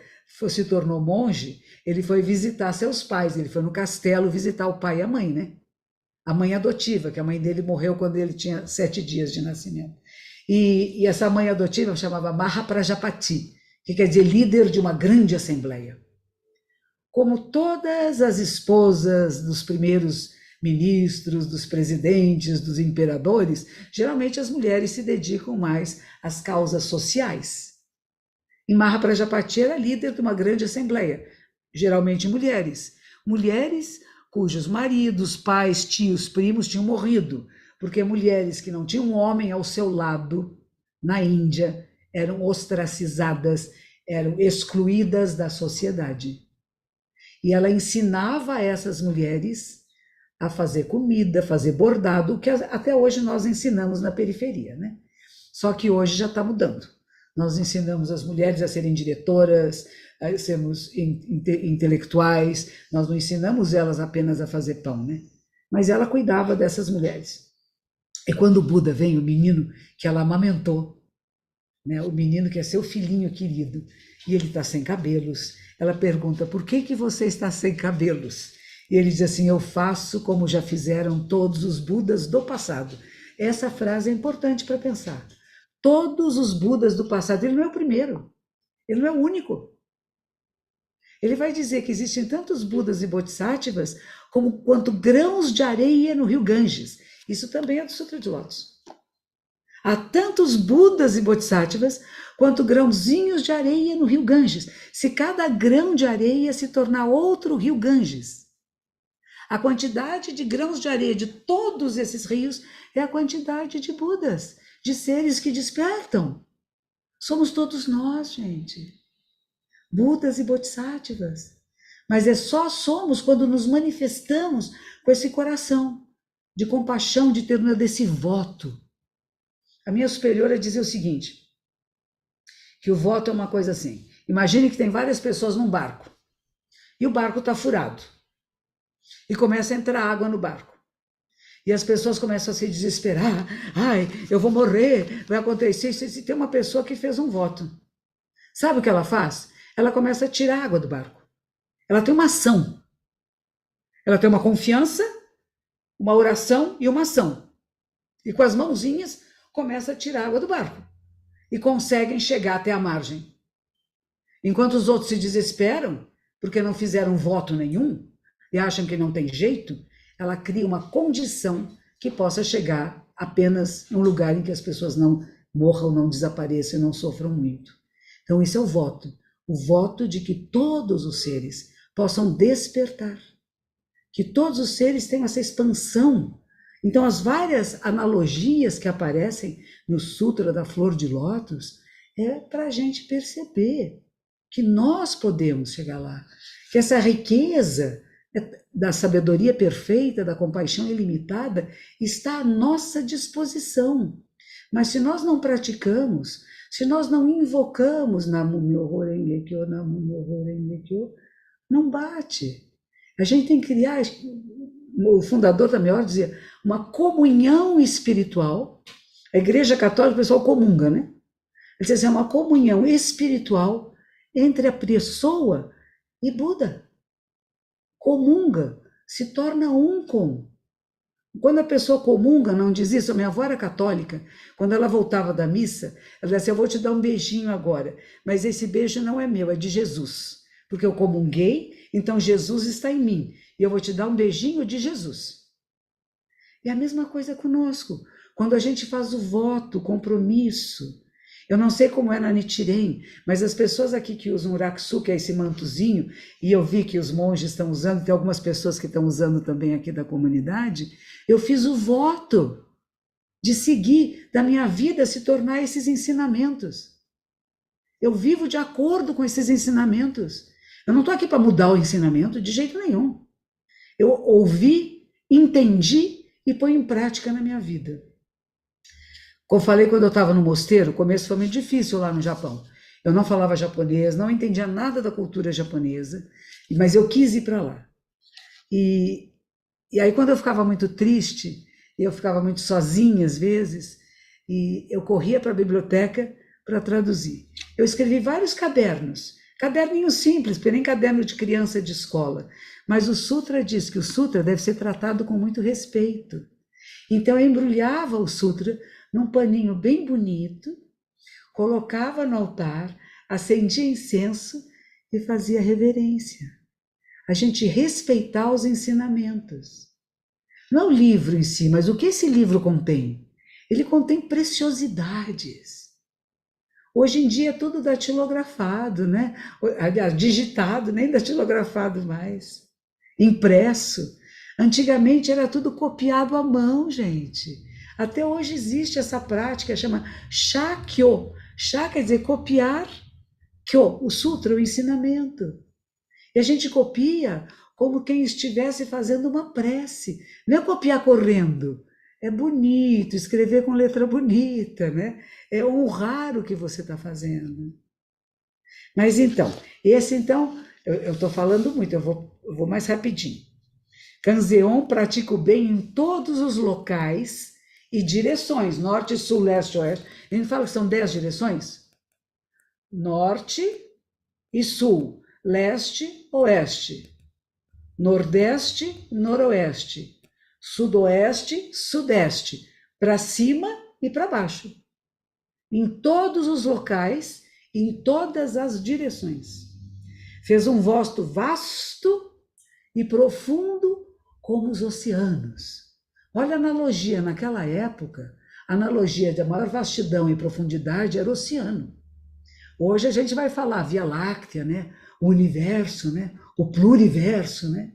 se tornou monge, ele foi visitar seus pais, ele foi no castelo visitar o pai e a mãe, né? A mãe adotiva, que a mãe dele morreu quando ele tinha 7 dias de nascimento. E essa mãe adotiva chamava Mahaprajapati, que quer dizer líder de uma grande assembleia. Como todas as esposas dos primeiros ministros, dos presidentes, dos imperadores, geralmente as mulheres se dedicam mais às causas sociais. Em Mahaprajapati era líder de uma grande assembleia, geralmente mulheres. Mulheres cujos maridos, pais, tios, primos tinham morrido, porque mulheres que não tinham um homem ao seu lado, na Índia, eram ostracizadas, eram excluídas da sociedade. E ela ensinava a essas mulheres a fazer comida, fazer bordado, o que até hoje nós ensinamos na periferia, né? Só que hoje já está mudando. Nós ensinamos as mulheres a serem diretoras, a sermos intelectuais, nós não ensinamos elas apenas a fazer pão, né? Mas ela cuidava dessas mulheres. E quando o Buda vem, o menino que ela amamentou, né, o menino que é seu filhinho querido, e ele está sem cabelos, ela pergunta, por que você está sem cabelos? E ele diz assim, eu faço como já fizeram todos os Budas do passado. Essa frase é importante para pensar. Todos os Budas do passado, ele não é o primeiro, ele não é o único. Ele vai dizer que existem tantos Budas e Bodhisattvas quanto grãos de areia no rio Ganges. Isso também é do Sutra de Lótus. Há tantos Budas e Bodhisattvas quanto grãozinhos de areia no rio Ganges. Se cada grão de areia se tornar outro rio Ganges, a quantidade de grãos de areia de todos esses rios é a quantidade de Budas, de seres que despertam. Somos todos nós, gente. Budas e Bodhisattvas. Mas só somos quando nos manifestamos com esse coração de compaixão, de ternura, desse voto. A minha superiora dizia o seguinte, que o voto é uma coisa assim. Imagine que tem várias pessoas num barco e o barco está furado e começa a entrar água no barco. E as pessoas começam a se desesperar. Ai, eu vou morrer, vai acontecer isso. E tem uma pessoa que fez um voto. Sabe o que ela faz? Ela começa a tirar água do barco. Ela tem uma ação. Ela tem uma confiança, uma oração e uma ação. E com as mãozinhas começa a tirar água do barco. E conseguem chegar até a margem. Enquanto os outros se desesperam, porque não fizeram voto nenhum, e acham que não tem jeito, ela cria uma condição que possa chegar apenas num lugar em que as pessoas não morram, não desapareçam e não sofram muito. Então, isso é o voto de que todos os seres possam despertar, que todos os seres tenham essa expansão. Então, as várias analogias que aparecem no Sutra da Flor de Lótus é para a gente perceber que nós podemos chegar lá, que essa riqueza da sabedoria perfeita, da compaixão ilimitada, está à nossa disposição. Mas se nós não praticamos, se nós não invocamos Nam-myoho Renge Kyo, Nam-myoho Renge Kyo, não bate. A gente tem que criar, o fundador da minha ordem dizia, uma comunhão espiritual. A Igreja Católica, o pessoal comunga, né? Ele dizia assim, uma comunhão espiritual entre a pessoa e Buda. Comunga, se torna um com. Quando a pessoa comunga, não diz isso, a minha avó era católica, quando ela voltava da missa, ela dizia assim, eu vou te dar um beijinho agora, mas esse beijo não é meu, é de Jesus, porque eu comunguei, então Jesus está em mim, e eu vou te dar um beijinho de Jesus. E a mesma coisa conosco, quando a gente faz o voto, o compromisso. Eu não sei como é na Nichiren, mas as pessoas aqui que usam o Raksu, que é esse mantozinho, e eu vi que os monges estão usando, tem algumas pessoas que estão usando também aqui da comunidade, eu fiz o voto de seguir, da minha vida se tornar esses ensinamentos. Eu vivo de acordo com esses ensinamentos. Eu não estou aqui para mudar o ensinamento de jeito nenhum. Eu ouvi, entendi e ponho em prática na minha vida. Como eu falei quando eu estava no mosteiro, o começo foi muito difícil lá no Japão. Eu não falava japonês, não entendia nada da cultura japonesa, mas eu quis ir para lá. E aí quando eu ficava muito triste, eu ficava muito sozinha às vezes, e eu corria para a biblioteca para traduzir. Eu escrevi vários cadernos, caderninhos simples, porque nem caderno de criança de escola, mas o Sutra diz que o Sutra deve ser tratado com muito respeito. Então eu embrulhava o Sutra num paninho bem bonito, colocava no altar, acendia incenso e fazia reverência. A gente respeitar os ensinamentos. Não o livro em si, mas o que esse livro contém? Ele contém preciosidades. Hoje em dia é tudo datilografado, né? Aliás, digitado, nem datilografado mais. Impresso. Antigamente era tudo copiado à mão, gente. Até hoje existe essa prática, chama Shakyo. Sha quer dizer copiar, Kyo, o sutra, o ensinamento. E a gente copia como quem estivesse fazendo uma prece. Não é copiar correndo. É bonito, escrever com letra bonita, né? É honrar o que você está fazendo. Mas então, eu estou falando muito, eu vou mais rapidinho. Kanzeon pratica o bem em todos os locais e direções, norte, sul, leste, oeste. A gente fala que são 10 direções? Norte e sul, leste, oeste, nordeste, noroeste, sudoeste, sudeste, para cima e para baixo. Em todos os locais, em todas as direções. Fez um voto vasto e profundo como os oceanos. Olha a analogia, naquela época, a analogia da maior vastidão e profundidade era o oceano. Hoje a gente vai falar Via Láctea, né? O universo, né? O pluriverso, né?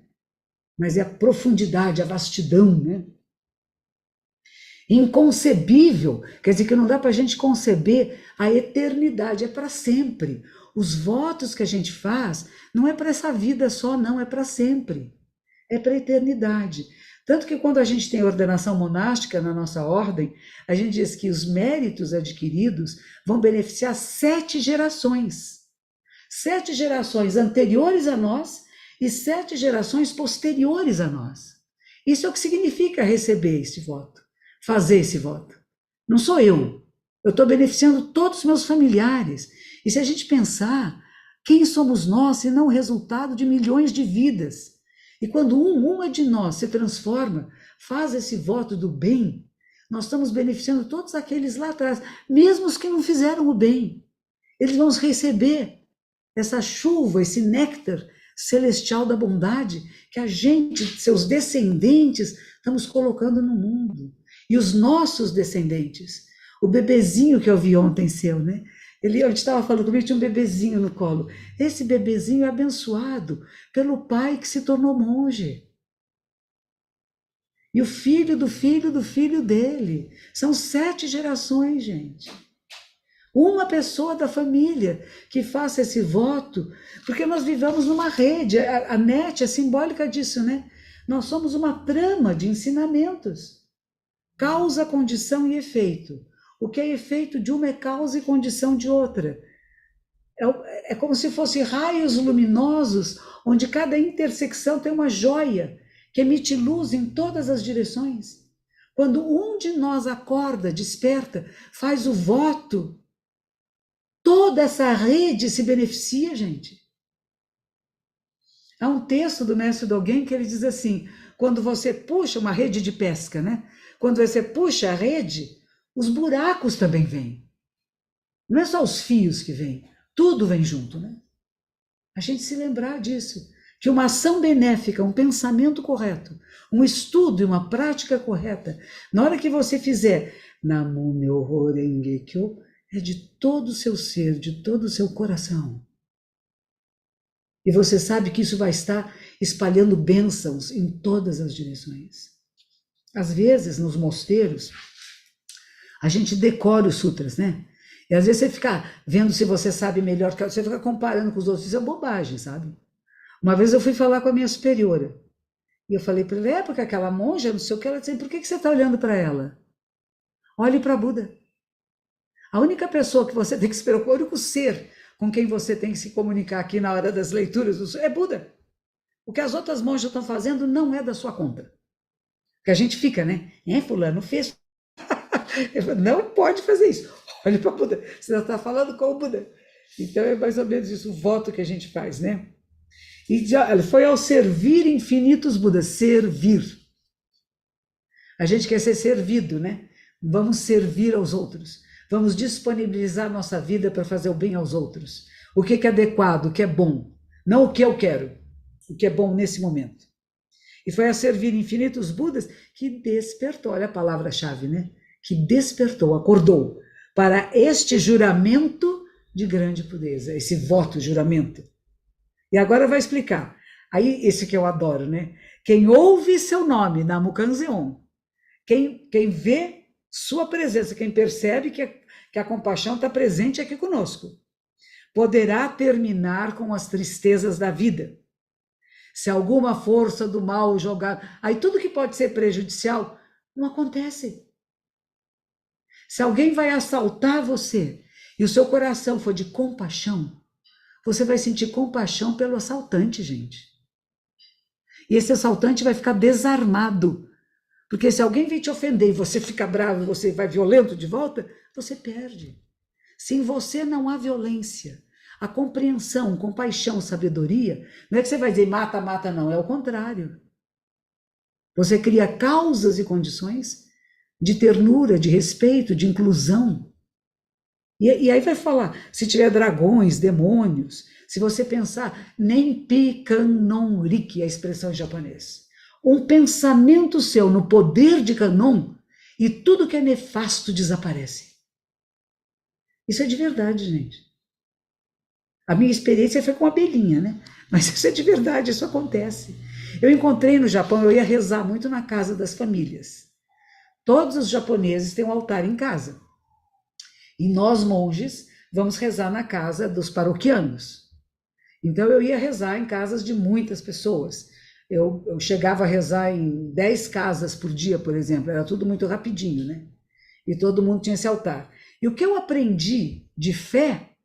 Mas é a profundidade, a vastidão, né? Inconcebível, quer dizer que não dá para a gente conceber a eternidade, é para sempre. Os votos que a gente faz não é para essa vida só, não, é para sempre. É para a eternidade. Tanto que quando a gente tem ordenação monástica na nossa ordem, a gente diz que os méritos adquiridos vão beneficiar 7 gerações. 7 gerações anteriores a nós e 7 gerações posteriores a nós. Isso é o que significa receber esse voto, fazer esse voto. Não sou eu estou beneficiando todos os meus familiares. E se a gente pensar, quem somos nós se não o resultado de milhões de vidas? E quando uma de nós se transforma, faz esse voto do bem, nós estamos beneficiando todos aqueles lá atrás, mesmo os que não fizeram o bem. Eles vão receber essa chuva, esse néctar celestial da bondade que a gente, seus descendentes, estamos colocando no mundo. E os nossos descendentes, o bebezinho que eu vi ontem seu, né? Ele estava falando comigo, tinha um bebezinho no colo. Esse bebezinho é abençoado pelo pai que se tornou monge. E o filho do filho do filho dele. São 7 gerações, gente. Uma pessoa da família que faça esse voto, porque nós vivemos numa rede, a net é simbólica disso, né? Nós somos uma trama de ensinamentos. Causa, condição e efeito. O que é efeito de uma é causa e condição de outra. É como se fossem raios luminosos, onde cada intersecção tem uma joia que emite luz em todas as direções. Quando um de nós acorda, desperta, faz o voto, toda essa rede se beneficia, gente. Há um texto do mestre Dogen que ele diz assim, quando você puxa uma rede de pesca, né? Quando você puxa a rede, os buracos também vêm. Não é só os fios que vêm, tudo vem junto, né? A gente se lembrar disso, que uma ação benéfica, um pensamento correto, um estudo e uma prática correta, na hora que você fizer Namo Myoho Renge Kyo, é de todo o seu ser, de todo o seu coração. E você sabe que isso vai estar espalhando bênçãos em todas as direções. Às vezes, nos mosteiros, a gente decora os sutras, né? E às vezes você fica vendo se você sabe melhor, você fica comparando com os outros, isso é bobagem, sabe? Uma vez eu fui falar com a minha superiora, e eu falei para ela, porque aquela monja, não sei o que, ela disse, por que você está olhando para ela? Olhe para Buda. A única pessoa que você tem que se preocupar, o único ser com quem você tem que se comunicar aqui na hora das leituras é Buda. O que as outras monjas estão fazendo não é da sua conta. Porque a gente fica, né? Fulano fez. Não pode fazer isso. Olha para Buda. Você já está falando com o Buda. Então é mais ou menos isso, o voto que a gente faz, né? E foi ao servir infinitos Budas, servir. A gente quer ser servido, né? Vamos servir aos outros. Vamos disponibilizar nossa vida para fazer o bem aos outros. O que é adequado, o que é bom. Não o que eu quero, o que é bom nesse momento. E foi a servir infinitos Budas que despertou, olha a palavra-chave, né? Que despertou, acordou, para este juramento de grande pureza, esse voto, juramento. E agora vai explicar. Aí, esse que eu adoro, né? Quem ouve seu nome, Namukanzeon, quem vê sua presença, quem percebe que a compaixão está presente aqui conosco, poderá terminar com as tristezas da vida. Se alguma força do mal jogar... Aí tudo que pode ser prejudicial não acontece. Se alguém vai assaltar você e o seu coração for de compaixão, você vai sentir compaixão pelo assaltante, gente. E esse assaltante vai ficar desarmado. Porque se alguém vem te ofender e você fica bravo, você vai violento de volta, você perde. Se em você não há violência, a compreensão, compaixão, sabedoria, não é que você vai dizer mata, mata, não. É o contrário. Você cria causas e condições de ternura, de respeito, de inclusão. E aí vai falar, se tiver dragões, demônios, se você pensar, Nenpi Kannon Riki, a expressão em japonês, um pensamento seu no poder de Kannon, e tudo que é nefasto desaparece. Isso é de verdade, gente. A minha experiência foi com abelhinha, né? Mas isso é de verdade, isso acontece. Eu encontrei no Japão, eu ia rezar muito na casa das famílias. Todos os japoneses têm um altar em casa. E nós, monges, vamos rezar na casa dos paroquianos. Então, eu ia rezar em casas de muitas pessoas. Eu chegava a rezar em 10 casas por dia, por exemplo. Era tudo muito rapidinho, né? E todo mundo tinha esse altar. E o que eu aprendi de fé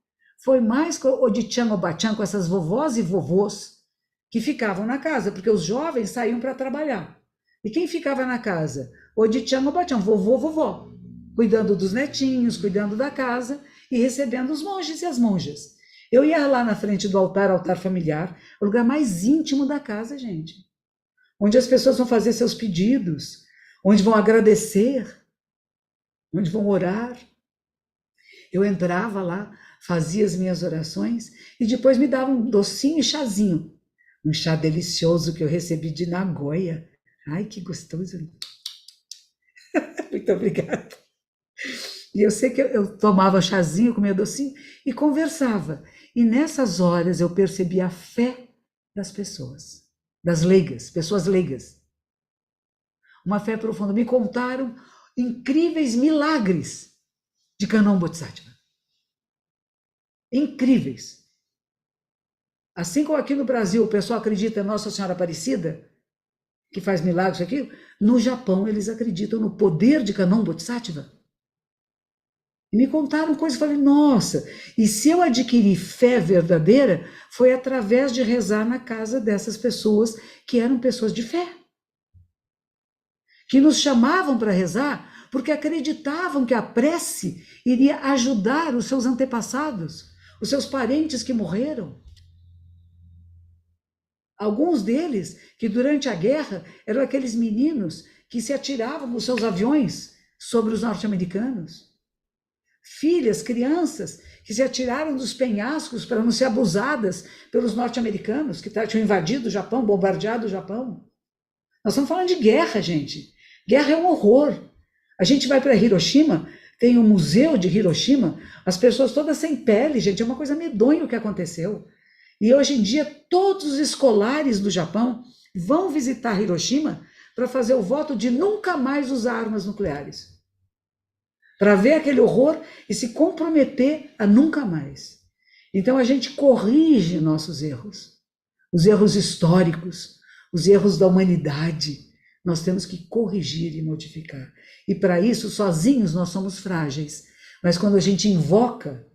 foi mais com o Odichan Obachan, com essas vovós e vovôs que ficavam na casa, porque os jovens saíam para trabalhar. E quem ficava na casa? Odichan Obachan, vovô, vovó, cuidando dos netinhos, cuidando da casa e recebendo os monges e as monjas. Eu ia lá na frente do altar, altar familiar, o lugar mais íntimo da casa, gente. Onde as pessoas vão fazer seus pedidos, onde vão agradecer, onde vão orar. Eu entrava lá, fazia as minhas orações e depois me dava um docinho e chazinho. Um chá delicioso que eu recebi de Nagoya. Ai, que gostoso. Muito obrigada. E eu sei que eu tomava chazinho, comia docinho e conversava. E nessas horas eu percebi a fé das pessoas, das leigas, pessoas leigas. Uma fé profunda. Me contaram incríveis milagres de Kannon Bodhisattva. Incríveis. Assim como aqui no Brasil o pessoal acredita em Nossa Senhora Aparecida, que faz milagres aqui, no Japão eles acreditam no poder de Kannon Bodhisattva. E me contaram coisas, falei, nossa, e se eu adquirir fé verdadeira, foi através de rezar na casa dessas pessoas que eram pessoas de fé. Que nos chamavam para rezar porque acreditavam que a prece iria ajudar os seus antepassados, os seus parentes que morreram. Alguns deles, que durante a guerra, eram aqueles meninos que se atiravam com seus aviões sobre os norte-americanos. Filhas, crianças, que se atiraram dos penhascos para não ser abusadas pelos norte-americanos, que tinham invadido o Japão, bombardeado o Japão. Nós estamos falando de guerra, gente. Guerra é um horror. A gente vai para Hiroshima, tem um museu de Hiroshima, as pessoas todas sem pele, gente, é uma coisa medonha o que aconteceu. E hoje em dia, todos os escolares do Japão vão visitar Hiroshima para fazer o voto de nunca mais usar armas nucleares. Para ver aquele horror e se comprometer a nunca mais. Então a gente corrige nossos erros, os erros históricos, os erros da humanidade. Nós temos que corrigir e modificar. E para isso, sozinhos, nós somos frágeis. Mas quando a gente invoca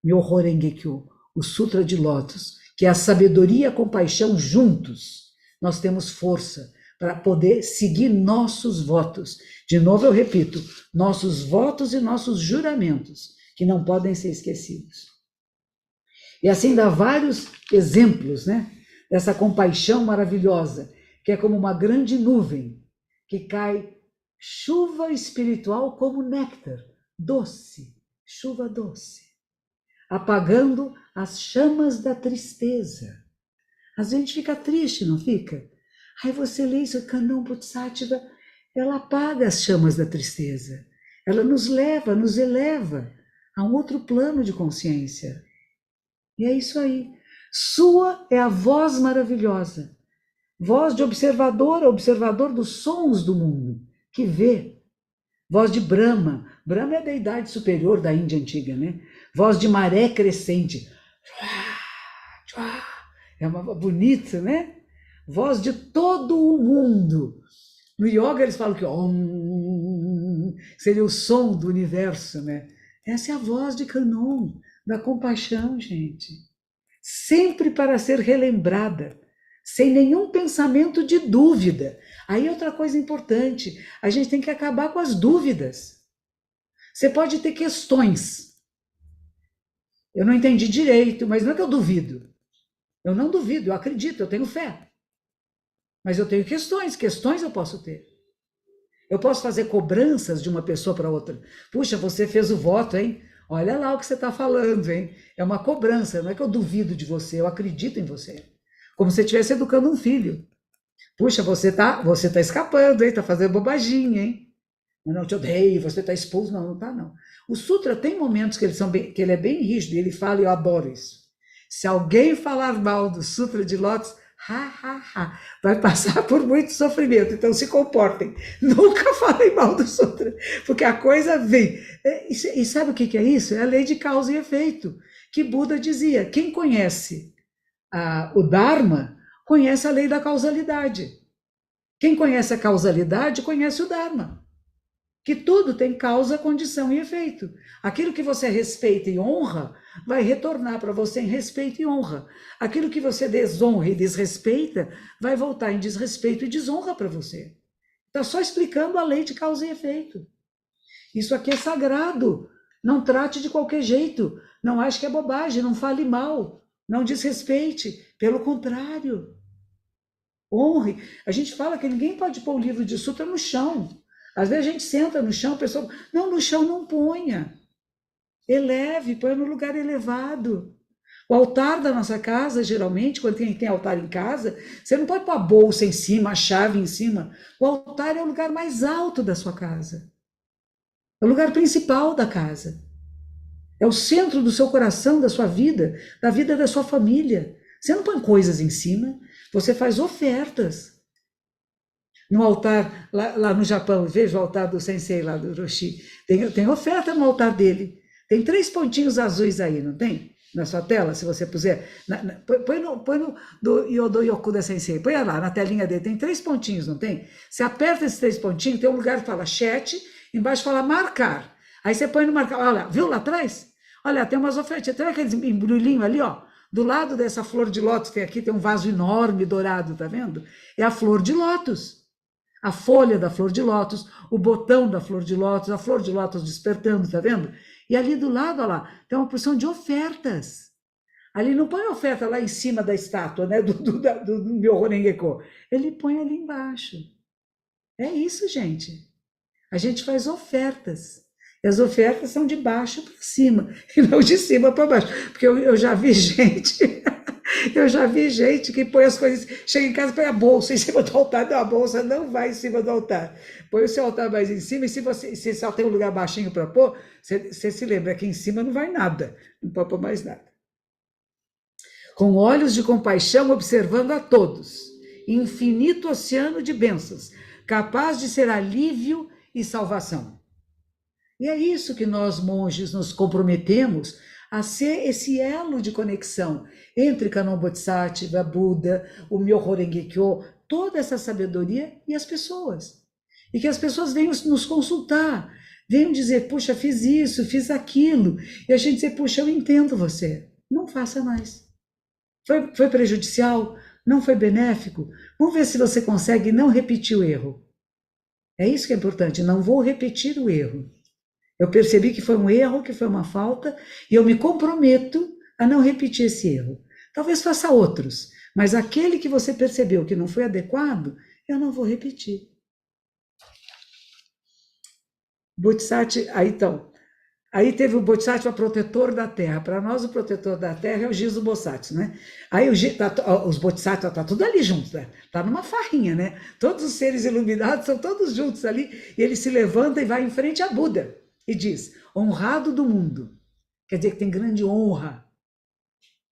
Myoho Renge Kyo, o Sutra de Lótus, que é a sabedoria e a compaixão juntos, nós temos força para poder seguir nossos votos. De novo eu repito, nossos votos e nossos juramentos, que não podem ser esquecidos. E assim dá vários exemplos, né, dessa compaixão maravilhosa, que é como uma grande nuvem, que cai chuva espiritual como néctar, doce, chuva doce, apagando as chamas da tristeza. Às vezes a gente fica triste, não fica? Aí você lê isso, Kannon Bodhisattva, ela apaga as chamas da tristeza. Ela nos leva, nos eleva Há um outro plano de consciência. E é isso aí. Sua é a voz maravilhosa. Voz de observador, observador dos sons do mundo, que vê. Voz de Brahma. Brahma é a deidade superior da Índia antiga, né? Voz de maré crescente. É uma bonita, né? Voz de todo o mundo. No yoga eles falam que seria o som do universo, né? Essa é a voz de Kanon, da compaixão, gente. Sempre para ser relembrada, sem nenhum pensamento de dúvida. Aí outra coisa importante, a gente tem que acabar com as dúvidas. Você pode ter questões. Eu não entendi direito, mas não é que eu duvido. Eu não duvido, eu acredito, eu tenho fé. Mas eu tenho questões eu posso ter. Eu posso fazer cobranças de uma pessoa para outra. Puxa, você fez o voto, hein? Olha lá o que você está falando, hein? É uma cobrança, não é que eu duvido de você, eu acredito em você. Como se você estivesse educando um filho. Puxa, você tá escapando, hein? Está fazendo bobaginha, hein? Eu não te odeio, você está expulso. Não, não está, não. O Sutra tem momentos que ele é bem rígido, e ele fala, e eu adoro isso. Se alguém falar mal do Sutra de Lótus, vai passar por muito sofrimento, então se comportem. Nunca falem mal do Sutra, porque a coisa vem. E sabe o que é isso? É a lei de causa e efeito, que Buda dizia, quem conhece o Dharma, conhece a lei da causalidade. Quem conhece a causalidade, conhece o Dharma. Que tudo tem causa, condição e efeito. Aquilo que você respeita e honra, vai retornar para você em respeito e honra. Aquilo que você desonra e desrespeita, vai voltar em desrespeito e desonra para você. Está só explicando a lei de causa e efeito. Isso aqui é sagrado. Não trate de qualquer jeito. Não ache que é bobagem, não fale mal. Não desrespeite. Pelo contrário. Honre. A gente fala que ninguém pode pôr o livro de Sutra no chão. Às vezes a gente senta no chão, a pessoa... Não, no chão não ponha. Eleve, põe no lugar elevado. O altar da nossa casa, geralmente, quando tem altar em casa, você não pode pôr a bolsa em cima, a chave em cima. O altar é o lugar mais alto da sua casa. É o lugar principal da casa. É o centro do seu coração, da sua vida, da vida da sua família. Você não põe coisas em cima, você faz ofertas. No altar, lá no Japão, veja o altar do sensei lá do Roshi, tem oferta no altar dele. Tem 3 pontinhos azuis aí, não tem? Na sua tela, se você puser. Põe no do Yodo Yokuda Sensei, põe lá na telinha dele, tem 3 pontinhos, não tem? Você aperta esses 3 pontinhos, tem um lugar que fala chat, embaixo fala marcar. Aí você põe no marcar, olha, viu lá atrás? Olha, tem umas ofertas, tem aqueles embrulhinhos ali, ó. Do lado dessa flor de lótus, tem aqui, tem um vaso enorme dourado, tá vendo? É a flor de lótus. A folha da flor de lótus, o botão da flor de lótus, a flor de lótus despertando, tá vendo? E ali do lado, olha lá, tem uma porção de ofertas. Ali não põe oferta lá em cima da estátua, né, do meu Horengeko. Ele põe ali embaixo. É isso, gente. A gente faz ofertas. E as ofertas são de baixo para cima, e não de cima para baixo. Porque eu já vi gente... Eu já vi gente que põe as coisas, chega em casa e põe a bolsa em cima do altar. Não, a bolsa não vai em cima do altar. Põe o seu altar mais em cima, e se só tem um lugar baixinho para pôr, você se lembra que em cima não vai nada, não pode pôr mais nada. Com olhos de compaixão, observando a todos, infinito oceano de bênçãos, capaz de ser alívio e salvação. E é isso que nós, monges, nos comprometemos a ser esse elo de conexão entre Kanon Bodhisattva, Buda, o Myoho Renge-kyo, toda essa sabedoria e as pessoas. E que as pessoas venham nos consultar, venham dizer, puxa, fiz isso, fiz aquilo. E a gente dizer, puxa, eu entendo você, não faça mais. Foi prejudicial? Não foi benéfico? Vamos ver se você consegue não repetir o erro. É isso que é importante, não vou repetir o erro. Eu percebi que foi um erro, que foi uma falta, e eu me comprometo a não repetir esse erro. Talvez faça outros, mas aquele que você percebeu que não foi adequado, eu não vou repetir. Bodhisattva, aí teve o Bodhisattva protetor da Terra. Para nós, o protetor da Terra é o Jizo Bosatsu, né? Aí os Bodhisattvas estão tudo ali juntos, né? Está numa farrinha, né? Todos os seres iluminados são todos juntos ali, e ele se levanta e vai em frente a Buda. E diz, honrado do mundo, quer dizer que tem grande honra.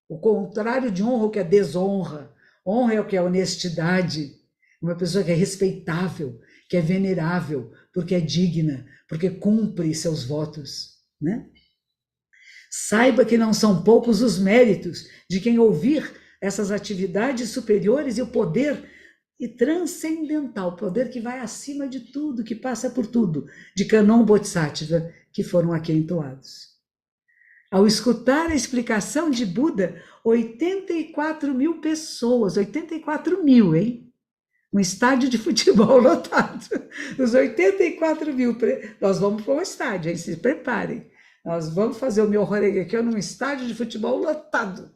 O contrário de honra, o que é desonra. Honra é o que é honestidade. Uma pessoa que é respeitável, que é venerável, porque é digna, porque cumpre seus votos, né? Saiba que não são poucos os méritos de quem ouvir essas atividades superiores e o poder e transcendental, o poder que vai acima de tudo, que passa por tudo, de Kanon Bodhisattva, que foram aqui entoados. Ao escutar a explicação de Buda, 84 mil pessoas, 84 mil, hein? Um estádio de futebol lotado. Os 84 mil, nós vamos para um estádio, aí se preparem. Nós vamos fazer o meu Horegekyo num estádio de futebol lotado.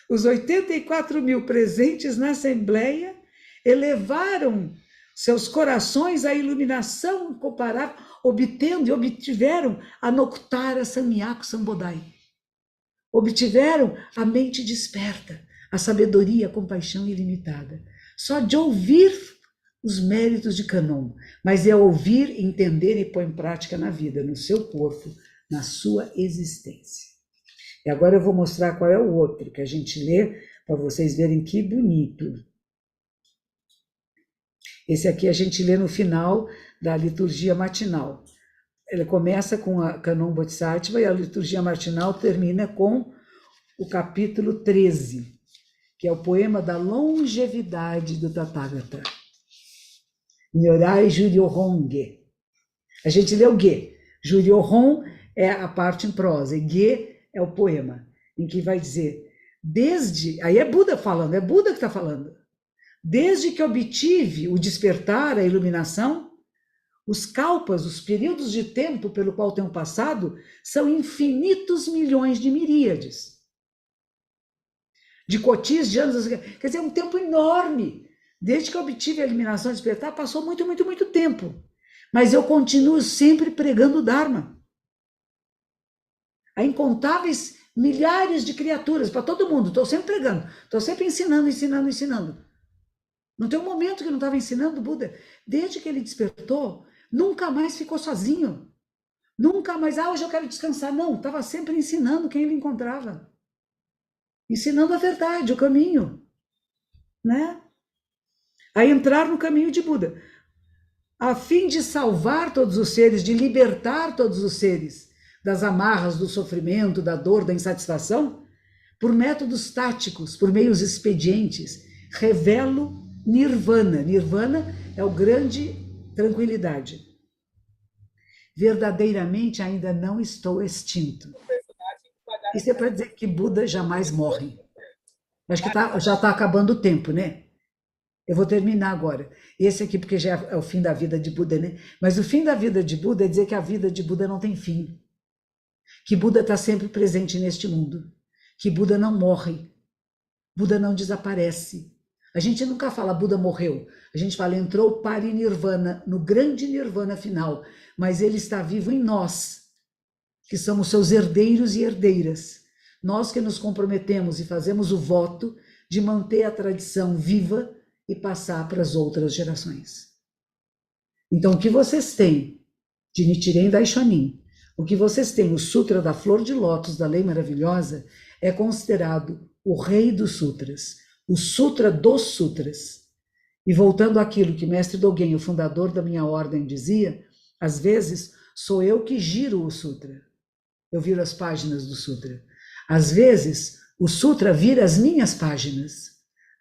Os 84 mil presentes na Assembleia elevaram seus corações à iluminação incomparável, obtendo e obtiveram a Noktara Samyaku Sambodai. Obtiveram a mente desperta, a sabedoria, a compaixão ilimitada. Só de ouvir os méritos de Kanon, mas é ouvir, entender e pôr em prática na vida, no seu corpo, na sua existência. E agora eu vou mostrar qual é o outro que a gente lê, para vocês verem que bonito. Esse aqui a gente lê no final da liturgia matinal. Ele começa com a Kanon Bodhisattva e a liturgia matinal termina com o capítulo 13, que é o poema da longevidade do Tathagata. Nyorai Juryohonge. A gente lê o Ge. Juryohon é a parte em prosa, e Ge é o poema, em que vai dizer, aí é Buda falando, é Buda que está falando. Desde que obtive o despertar, a iluminação, os kalpas, os períodos de tempo pelo qual tenho passado, são infinitos milhões de miríades. De cotis, de anos, quer dizer, um tempo enorme. Desde que eu obtive a iluminação e despertar, passou muito, muito, muito tempo. Mas eu continuo sempre pregando o Dharma. Há incontáveis milhares de criaturas, para todo mundo, estou sempre pregando, estou sempre ensinando, ensinando, ensinando. Não tem um momento que eu não estava ensinando o Buda. Desde que ele despertou, nunca mais ficou sozinho. Nunca mais, hoje eu quero descansar. Não, estava sempre ensinando quem ele encontrava. Ensinando a verdade, o caminho. Né? A entrar no caminho de Buda. A fim de salvar todos os seres, de libertar todos os seres das amarras do sofrimento, da dor, da insatisfação, por métodos táticos, por meios expedientes, revelo Nirvana. Nirvana é o grande tranquilidade. Verdadeiramente ainda não estou extinto. Isso é para dizer que Buda jamais morre. Acho que já está acabando o tempo, né? Eu vou terminar agora. Esse aqui, porque já é o fim da vida de Buda, né? Mas o fim da vida de Buda é dizer que a vida de Buda não tem fim. Que Buda está sempre presente neste mundo. Que Buda não morre. Buda não desaparece. A gente nunca fala Buda morreu. A gente fala entrou parinirvana, no grande nirvana final. Mas ele está vivo em nós, que somos seus herdeiros e herdeiras. Nós que nos comprometemos e fazemos o voto de manter a tradição viva e passar para as outras gerações. Então, o que vocês têm de Nichiren Daishonin, o que vocês têm, o Sutra da Flor de Lótus da Lei Maravilhosa, é considerado o rei dos sutras, o Sutra dos Sutras. E voltando àquilo que Mestre Dogen, o fundador da minha ordem, dizia, às vezes sou eu que giro o Sutra. Eu viro as páginas do Sutra. Às vezes, o Sutra vira as minhas páginas.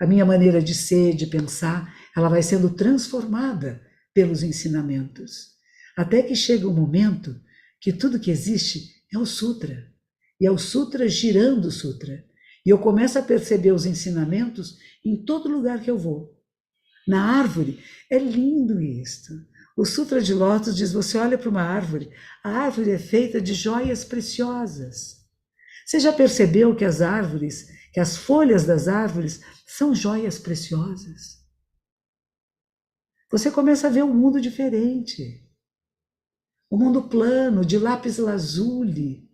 A minha maneira de ser, de pensar, ela vai sendo transformada pelos ensinamentos. Até que chega um momento que tudo que existe é o Sutra. E é o Sutra girando o Sutra. E eu começo a perceber os ensinamentos em todo lugar que eu vou. Na árvore, é lindo isto. O Sutra de Lótus diz, você olha para uma árvore, a árvore é feita de joias preciosas. Você já percebeu que as árvores, que as folhas das árvores são joias preciosas? Você começa a ver um mundo diferente. Um mundo plano, de lápis lazuli.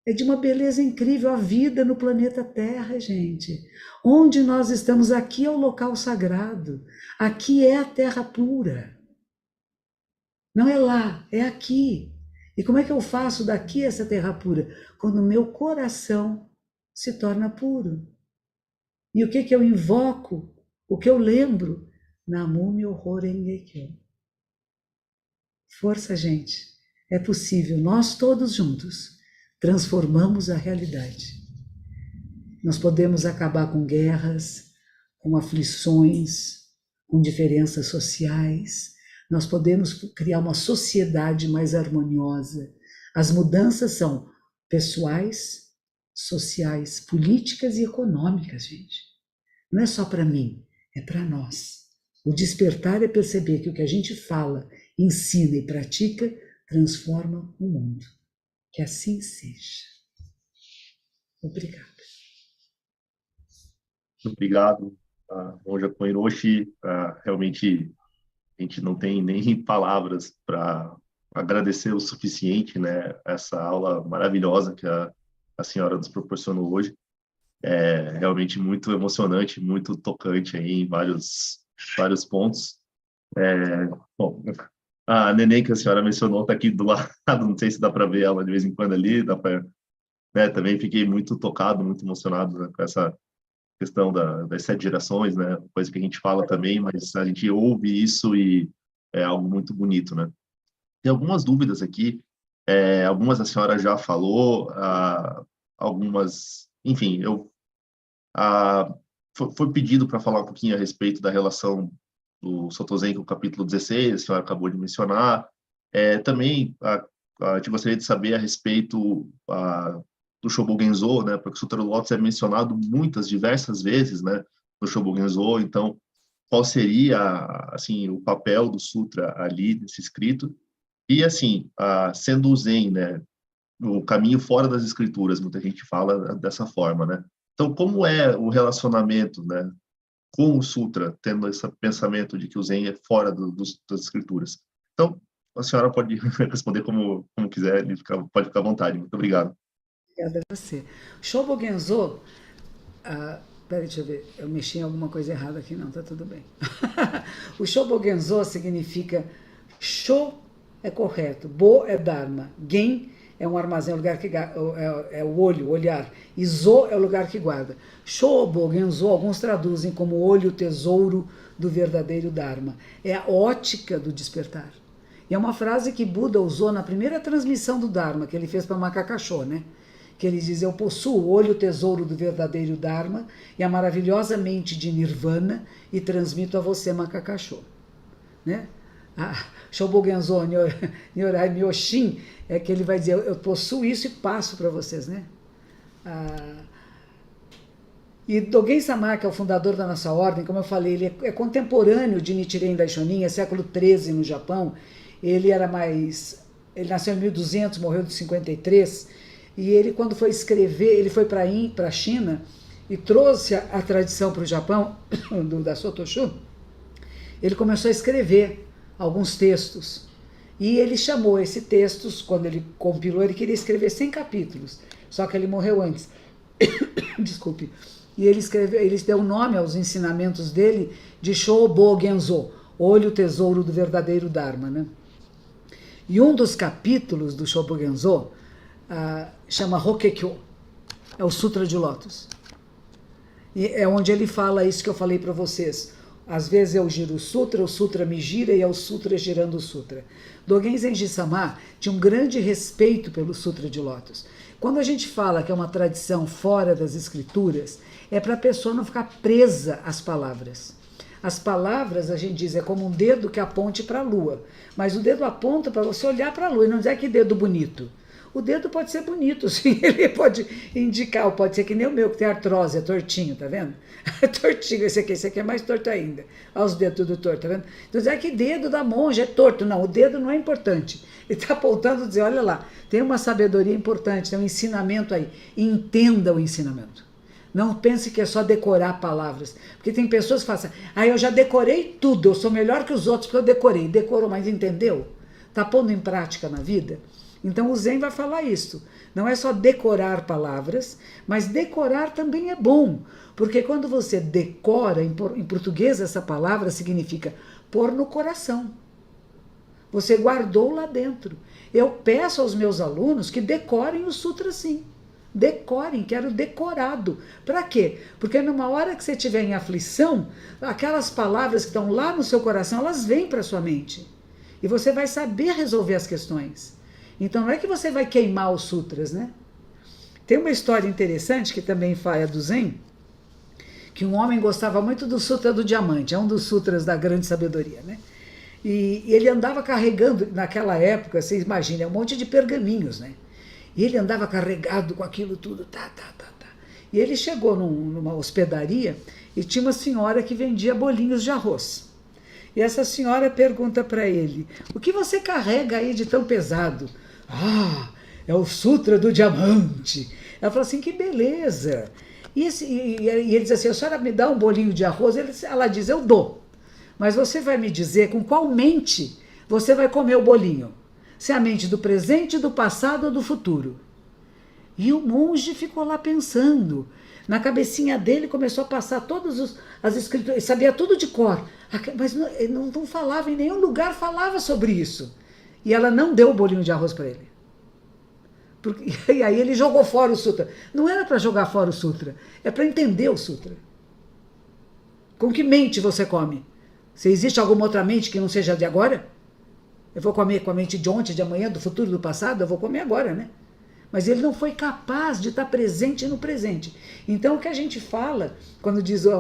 É de uma beleza incrível a vida no planeta Terra, gente. Onde nós estamos, aqui é o local sagrado. Aqui é a terra pura. Não é lá, é aqui. E como é que eu faço daqui essa terra pura? Quando o meu coração se torna puro. E o que eu invoco? O que eu lembro? Namu Myoho Renge Kyo. Força, gente. É possível. Nós todos juntos transformamos a realidade. Nós podemos acabar com guerras, com aflições, com diferenças sociais. Nós podemos criar uma sociedade mais harmoniosa. As mudanças são pessoais, sociais, políticas e econômicas, gente. Não é só para mim, é para nós. O despertar é perceber que o que a gente fala, ensina e pratica transforma o mundo. Que assim seja. Obrigada. Obrigado, Monja Koiroshi. Realmente, a gente não tem nem palavras para agradecer o suficiente, né? Essa aula maravilhosa que a senhora nos proporcionou hoje. É realmente muito emocionante, muito tocante aí em vários pontos. Bom, a neném que a senhora mencionou está aqui do lado, não sei se dá para ver ela de vez em quando ali, dá para, né? Também fiquei muito tocado, muito emocionado, né, com essa questão das 7 gerações, né? Coisa que a gente fala também, mas a gente ouve isso e é algo muito bonito, né? Tem algumas dúvidas aqui, algumas a senhora já falou, algumas, enfim, foi pedido para falar um pouquinho a respeito da relação do Soto Zen com o capítulo 16, a senhora acabou de mencionar. Também a gente gostaria de saber a respeito do Shobogenzo, né? Porque o Sutra do Lótus é mencionado diversas vezes, né? No Shobogenzo. Então, qual seria, assim, o papel do Sutra ali nesse escrito? E, assim, sendo o Zen, né? O caminho fora das escrituras, muita gente fala dessa forma, né? Então, como é o relacionamento, né, com o Sutra, tendo esse pensamento de que o Zen é fora das escrituras? Então, a senhora pode responder como quiser, pode ficar à vontade. Muito obrigado. Obrigada a você. Shobogenzo, peraí, deixa eu ver, eu mexi em alguma coisa errada aqui, não, tá tudo bem. O Shobogenzo significa Sho é correto, Bo é Dharma, Gen é um armazém, é o lugar que é o olho, o olhar, e Zo é o lugar que guarda. Shobogenzo, alguns traduzem como olho, tesouro do verdadeiro Dharma. É a ótica do despertar. E é uma frase que Buda usou na primeira transmissão do Dharma, que ele fez para Macacachô, né? Que ele diz: eu possuo o olho tesouro do verdadeiro Dharma e a maravilhosa mente de Nirvana e transmito a você, Macacachô. Né? Shobogenzo Nyorai Myoshin é que ele vai dizer: eu possuo isso e passo para vocês. Né? E Dogen Sama, que é o fundador da nossa ordem, como eu falei, ele é contemporâneo de Nichiren Daishonin, é século XIII no Japão. Ele nasceu em 1200, morreu de 53, e ele, quando foi escrever, ele foi para a China e trouxe a tradição para o Japão, da Sotoshu. Ele começou a escrever alguns textos, e ele chamou esses textos, quando ele compilou, ele queria escrever 100 capítulos, só que ele morreu antes. Desculpe. E ele deu nome aos ensinamentos dele de Shobogenzo, olho tesouro do verdadeiro Dharma, né? E um dos capítulos do Shobogenzo chama Hokekyo, é o Sutra de Lótus. E é onde ele fala isso que eu falei para vocês. Às vezes eu giro o Sutra me gira e é o Sutra girando o Sutra. Dogen Zenji Sama tinha um grande respeito pelo Sutra de Lótus. Quando a gente fala que é uma tradição fora das escrituras, é para a pessoa não ficar presa às palavras. As palavras, a gente diz, é como um dedo que aponte para a lua. Mas o dedo aponta para você olhar para a lua e não dizer que dedo bonito. O dedo pode ser bonito, sim, ele pode indicar, pode ser que nem o meu, que tem artrose, é tortinho, tá vendo? É tortinho esse aqui é mais torto ainda. Olha os dedos tudo torto, tá vendo? Então dizer que dedo da monja é torto. Não, o dedo não é importante. Ele está apontando e dizer, olha lá, tem uma sabedoria importante, tem um ensinamento aí. Entenda o ensinamento. Não pense que é só decorar palavras. Porque tem pessoas que falam assim, eu já decorei tudo, eu sou melhor que os outros porque eu decorei. Decorou, mas entendeu? Está pondo em prática na vida? Então o Zen vai falar isso. Não é só decorar palavras, mas decorar também é bom. Porque quando você decora, em português essa palavra significa pôr no coração. Você guardou lá dentro. Eu peço aos meus alunos que decorem o sutra sim. Decorem, quero decorado. Para quê? Porque numa hora que você estiver em aflição, aquelas palavras que estão lá no seu coração, elas vêm para sua mente. E você vai saber resolver as questões. Então não é que você vai queimar os sutras, né? Tem uma história interessante que também fala do Zen, que um homem gostava muito do Sutra do Diamante, é um dos sutras da grande sabedoria, né? E ele andava carregando, naquela época, vocês imaginam, um monte de pergaminhos, né? E ele andava carregado com aquilo tudo, tá. E ele chegou numa hospedaria e tinha uma senhora que vendia bolinhos de arroz. E essa senhora pergunta para ele, o que você carrega aí de tão pesado? Ah, é o Sutra do Diamante. Ela falou assim, que beleza. E ele diz assim, a senhora me dá um bolinho de arroz? Ela diz, eu dou. Mas você vai me dizer com qual mente você vai comer o bolinho? Se é a mente do presente, do passado ou do futuro? E o monge ficou lá pensando. Na cabecinha dele começou a passar todas as escrituras, sabia tudo de cor, mas não falava, em nenhum lugar falava sobre isso. E ela não deu o bolinho de arroz para ele. E aí ele jogou fora o sutra. Não era para jogar fora o sutra, é para entender o sutra. Com que mente você come? Se existe alguma outra mente que não seja de agora? Eu vou comer com a mente de ontem, de amanhã, do futuro, do passado? Eu vou comer agora, né? Mas ele não foi capaz de estar presente no presente. Então o que a gente fala, quando diz é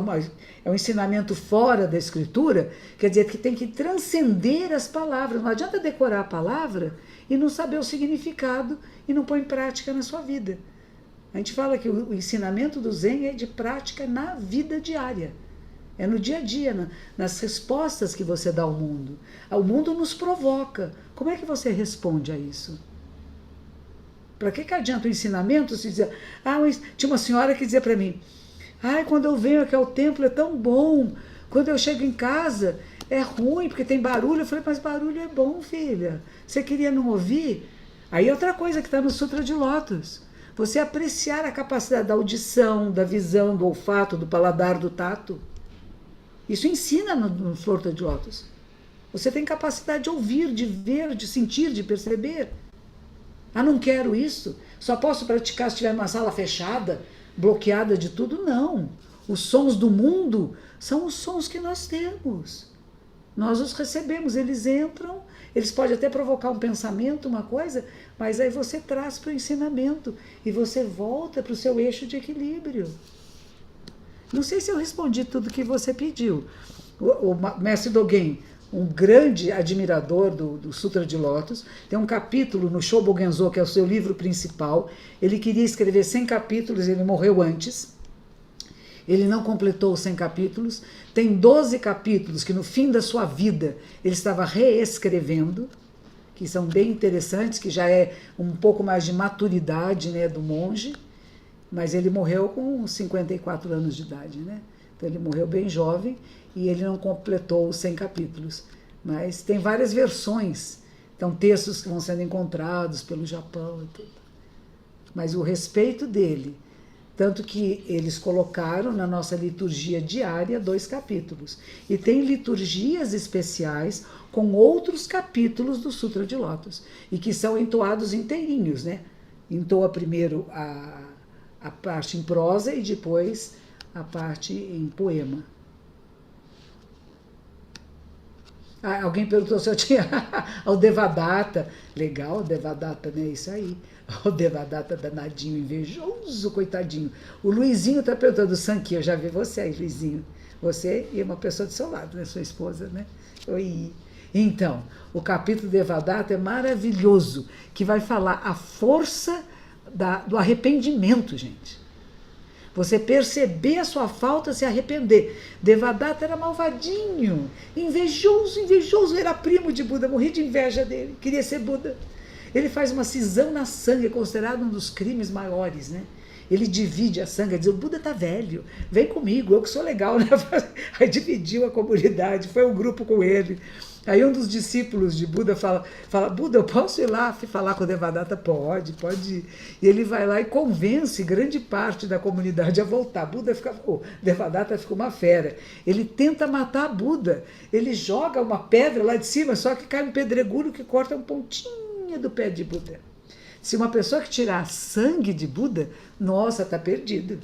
um ensinamento fora da escritura, quer dizer que tem que transcender as palavras. Não adianta decorar a palavra e não saber o significado e não pôr em prática na sua vida. A gente fala que o ensinamento do Zen é de prática na vida diária. É no dia a dia, nas respostas que você dá ao mundo. O mundo nos provoca. Como é que você responde a isso? Para que adianta o ensinamento se dizer... tinha uma senhora que dizia para mim, quando eu venho aqui ao templo é tão bom, quando eu chego em casa é ruim, porque tem barulho. Eu falei, mas barulho é bom, filha. Você queria não ouvir? Aí outra coisa que está no Sutra de Lótus. Você apreciar a capacidade da audição, da visão, do olfato, do paladar, do tato. Isso ensina no Sutra de Lótus. Você tem capacidade de ouvir, de ver, de sentir, de perceber. Não quero isso. Só posso praticar se estiver numa sala fechada, bloqueada de tudo? Não. Os sons do mundo são os sons que nós temos. Nós os recebemos, eles entram, eles podem até provocar um pensamento, uma coisa, mas aí você traz para o ensinamento e você volta para o seu eixo de equilíbrio. Não sei se eu respondi tudo que você pediu. O mestre Dogen, um grande admirador do Sutra de Lótus, tem um capítulo no Shobogenzo, que é o seu livro principal. Ele queria escrever 100 capítulos, ele morreu antes. Ele não completou os 100 capítulos. Tem 12 capítulos que no fim da sua vida ele estava reescrevendo, que são bem interessantes, que já é um pouco mais de maturidade, né, do monge. Mas ele morreu com 54 anos de idade, né? Então ele morreu bem jovem e ele não completou os 100 capítulos. Mas tem várias versões, então textos que vão sendo encontrados pelo Japão e tudo. Mas o respeito dele, tanto que eles colocaram na nossa liturgia diária 2 capítulos. E tem liturgias especiais com outros capítulos do Sutra de Lótus, e que são entoados inteirinhos, né? Entoa primeiro a parte em prosa e depois a parte em poema. Alguém perguntou se eu tinha o Devadatta. Legal, o Devadatta, né? Isso aí. O Devadatta danadinho, invejoso, coitadinho. O Luizinho está perguntando, Sankhya, eu já vi você aí, Luizinho. Você e uma pessoa do seu lado, né? Sua esposa, né? Oi. Então, o capítulo Devadatta é maravilhoso, que vai falar a força do arrependimento, gente. Você perceber a sua falta, se arrepender. Devadatta era malvadinho, invejoso, era primo de Buda, morri de inveja dele, queria ser Buda. Ele faz uma cisão na sanga, é considerado um dos crimes maiores, né? Ele divide a sanga, diz, o Buda tá velho, vem comigo, eu que sou legal, né? Aí dividiu a comunidade, foi um grupo com ele. Aí um dos discípulos de Buda fala, Buda, eu posso ir lá falar com o Devadatta? Pode ir. E ele vai lá e convence grande parte da comunidade a voltar. O Devadatta fica uma fera. Ele tenta matar Buda. Ele joga uma pedra lá de cima, só que cai um pedregulho que corta um pontinho do pé de Buda. Se uma pessoa que tirar sangue de Buda, nossa, está perdido.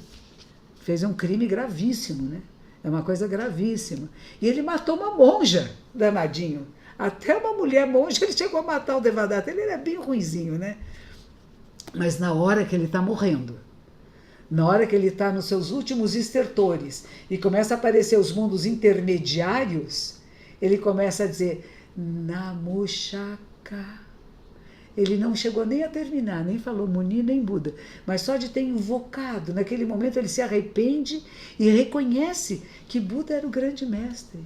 Fez um crime gravíssimo, né? É uma coisa gravíssima. E ele matou uma monja, danadinho. Até uma mulher monja ele chegou a matar o Devadatta. Ele era bem ruinzinho, né? Mas na hora que ele está morrendo, na hora que ele está nos seus últimos estertores e começa a aparecer os mundos intermediários, ele começa a dizer Namushaka. Ele não chegou nem a terminar, nem falou Muni nem Buda, mas só de ter invocado, naquele momento ele se arrepende e reconhece que Buda era o grande mestre.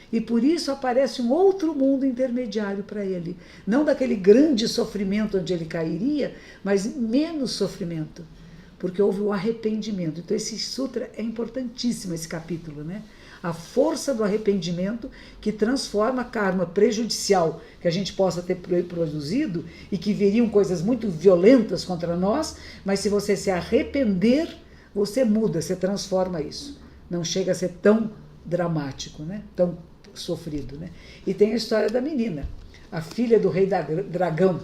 E por isso aparece um outro mundo intermediário para ele. Não daquele grande sofrimento onde ele cairia, mas menos sofrimento, porque houve o arrependimento. Então esse sutra é importantíssimo, esse capítulo, né? A força do arrependimento que transforma karma prejudicial que a gente possa ter produzido e que viriam coisas muito violentas contra nós, mas se você se arrepender, você muda, você transforma isso. Não chega a ser tão dramático, né? Tão sofrido, né? E tem a história da menina, a filha do rei dragão,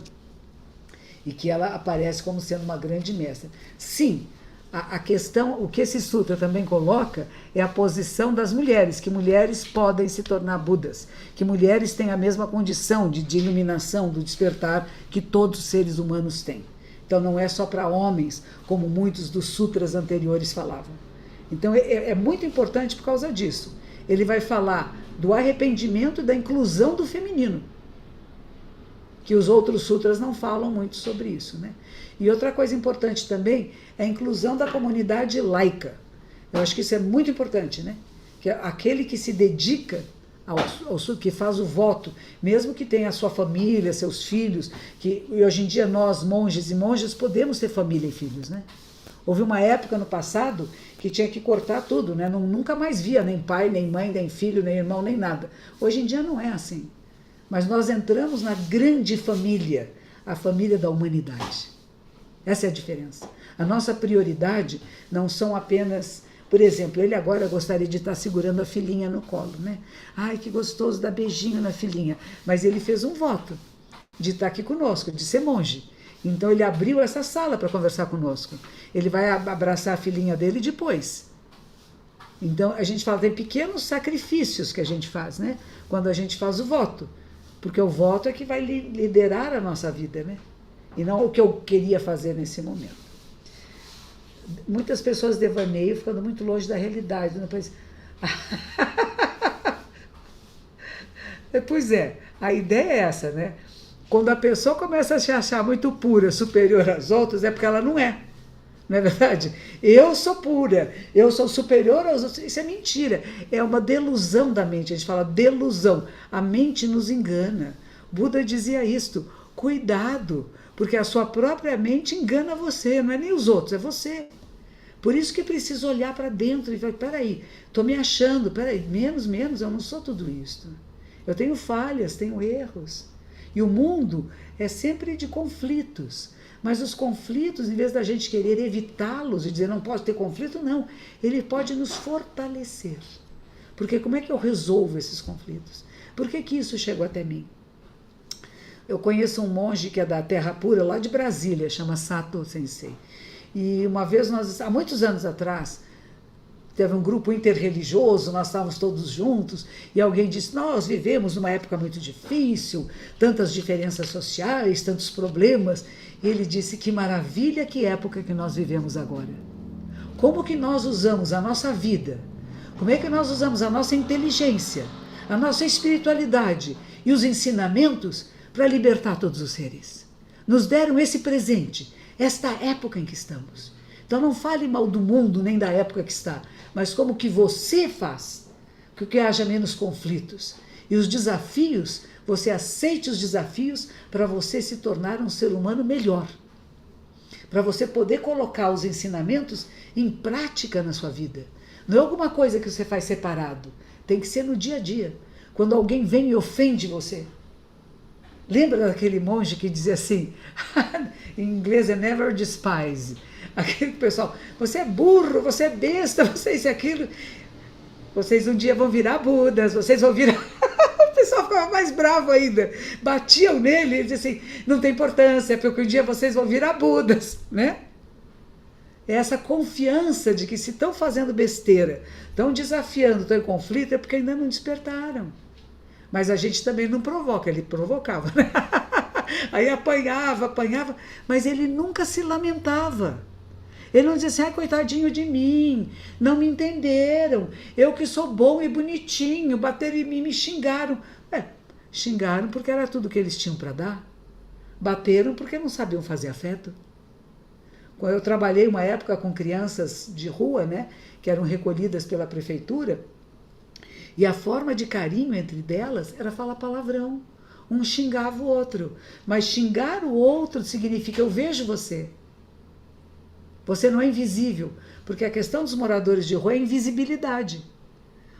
e que ela aparece como sendo uma grande mestra. Sim, a questão, o que esse sutra também coloca é a posição das mulheres, que mulheres podem se tornar Budas, que mulheres têm a mesma condição de iluminação, do despertar que todos os seres humanos têm. Então não é só para homens, como muitos dos sutras anteriores falavam. Então é muito importante por causa disso. Ele vai falar do arrependimento e da inclusão do feminino, que os outros sutras não falam muito sobre isso, né? E outra coisa importante também é a inclusão da comunidade laica. Eu acho que isso é muito importante, né? Que aquele que se dedica que faz o voto, mesmo que tenha a sua família, seus filhos, e hoje em dia nós, monges e monjas, podemos ter família e filhos, né? Houve uma época no passado que tinha que cortar tudo, né? Nunca mais via nem pai, nem mãe, nem filho, nem irmão, nem nada. Hoje em dia não é assim. Mas nós entramos na grande família, a família da humanidade. Essa é a diferença. A nossa prioridade não são apenas... Por exemplo, ele agora gostaria de estar segurando a filhinha no colo, né? Ai, que gostoso dar beijinho na filhinha. Mas ele fez um voto de estar aqui conosco, de ser monge. Então ele abriu essa sala para conversar conosco. Ele vai abraçar a filhinha dele depois. Então a gente fala, tem pequenos sacrifícios que a gente faz, né? Quando a gente faz o voto. Porque o voto é que vai liderar a nossa vida, né? E não o que eu queria fazer nesse momento. Muitas pessoas devaneiam ficando muito longe da realidade. Depois... Pois é, a ideia é essa, né? Quando a pessoa começa a se achar muito pura, superior às outras, é porque ela não é. Não é verdade? Eu sou pura, eu sou superior aos outros. Isso é mentira. É uma delusão da mente. A gente fala delusão. A mente nos engana. Buda dizia isto. Cuidado, porque a sua própria mente engana você. Não é nem os outros, é você. Por isso que preciso olhar para dentro e falar, peraí, estou me achando, peraí, menos, eu não sou tudo isso. Eu tenho falhas, tenho erros. E o mundo é sempre de conflitos. Mas os conflitos, em vez da gente querer evitá-los e dizer não pode ter conflito, não. Ele pode nos fortalecer. Porque como é que eu resolvo esses conflitos? Por que isso chegou até mim? Eu conheço um monge que é da Terra Pura, lá de Brasília, chama Sato Sensei. E uma vez, há muitos anos atrás, teve um grupo interreligioso, nós estávamos todos juntos, e alguém disse, nós vivemos numa época muito difícil, tantas diferenças sociais, tantos problemas. E ele disse, que maravilha, que época que nós vivemos agora. Como que nós usamos a nossa vida? Como é que nós usamos a nossa inteligência, a nossa espiritualidade e os ensinamentos para libertar todos os seres? Nos deram esse presente, esta época em que estamos. Então não fale mal do mundo nem da época que está, mas como que você faz que haja menos conflitos. E os desafios, você aceite os desafios para você se tornar um ser humano melhor. Para você poder colocar os ensinamentos em prática na sua vida. Não é alguma coisa que você faz separado, tem que ser no dia a dia. quando alguém vem e ofende você. Lembra daquele monge que dizia assim, em inglês é never despise, aquele pessoal, você é burro, você é besta, você é isso e aquilo, vocês um dia vão virar Budas, vocês vão virar... O pessoal ficava mais bravo ainda, batiam nele e diziam assim, não tem importância, porque um dia vocês vão virar Budas, né? É essa confiança de que se estão fazendo besteira, estão desafiando, estão em conflito, é porque ainda não despertaram. Mas a gente também não provoca, ele provocava, né? Aí apanhava, mas ele nunca se lamentava. Ele não dizia assim, ai, coitadinho de mim, não me entenderam, eu que sou bom e bonitinho, bateram em mim, me xingaram. Xingaram porque era tudo que eles tinham para dar. Bateram porque não sabiam fazer afeto. Quando eu trabalhei uma época com crianças de rua, né, que eram recolhidas pela prefeitura, e a forma de carinho entre delas era falar palavrão. Um xingava o outro. Mas xingar o outro significa eu vejo você. Você não é invisível. Porque a questão dos moradores de rua é invisibilidade.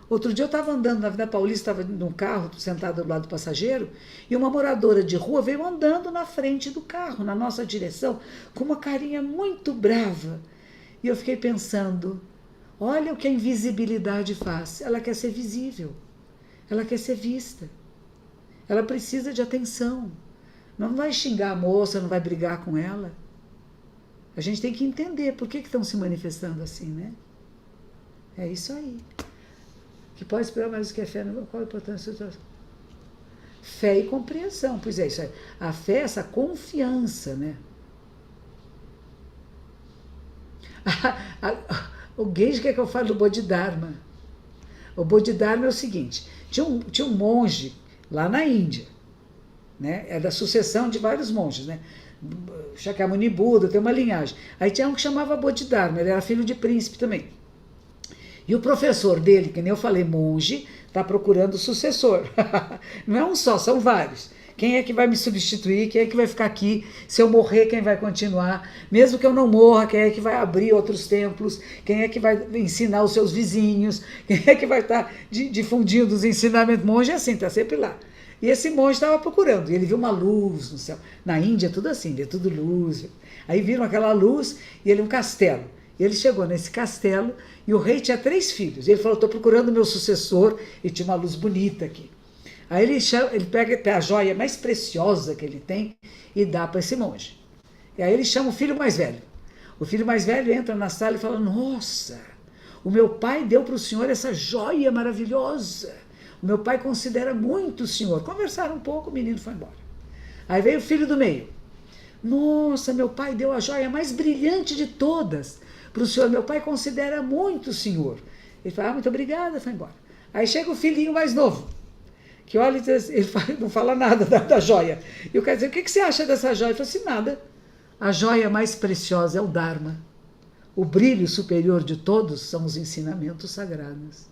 Outro dia eu estava andando na Avenida Paulista, estava num carro, sentado do lado do passageiro, e uma moradora de rua veio andando na frente do carro, na nossa direção, com uma carinha muito brava. E eu fiquei pensando, olha o que a invisibilidade faz. Ela quer ser visível. Ela quer ser vista. Ela precisa de atenção. Não vai xingar a moça, não vai brigar com ela. A gente tem que entender por que estão se manifestando assim, né? É isso aí. Que pode esperar mais do que a fé. Qual a importância? Fé e compreensão. Pois é, isso aí. A fé é essa confiança, né? O Gage quer que eu fale do Bodhidharma. O Bodhidharma é o seguinte, tinha um monge lá na Índia, né? É da sucessão de vários monges, né? Shakyamuni Buda, tem uma linhagem. Aí tinha um que chamava Bodhidharma, ele era filho de príncipe também. E o professor dele, que nem eu falei, monge, está procurando sucessor. Não é um só, são vários. Quem é que vai me substituir? Quem é que vai ficar aqui? Se eu morrer, quem vai continuar? Mesmo que eu não morra, quem é que vai abrir outros templos? Quem é que vai ensinar os seus vizinhos? Quem é que vai estar difundindo os ensinamentos? Monge é assim, está sempre lá. E esse monge estava procurando, e ele viu uma luz no céu. Na Índia é tudo assim, é tudo luz. Aí viram aquela luz e ele um castelo. E ele chegou nesse castelo e o rei tinha 3 filhos. E ele falou, estou procurando o meu sucessor, e tinha uma luz bonita aqui. Aí ele pega a joia mais preciosa que ele tem e dá para esse monge. E aí ele chama o filho mais velho. O filho mais velho entra na sala e fala, nossa, o meu pai deu para o senhor essa joia maravilhosa. O meu pai considera muito o senhor. Conversaram um pouco, o menino foi embora. Aí veio o filho do meio. Nossa, meu pai deu a joia mais brilhante de todas para o senhor. Meu pai considera muito o senhor. Ele fala, muito obrigada, foi embora. Aí chega o filhinho mais novo, que olha, ele não fala nada da joia. E eu quero dizer, o que você acha dessa joia? Ele fala assim, nada. A joia mais preciosa é o Dharma. O brilho superior de todos são os ensinamentos sagrados.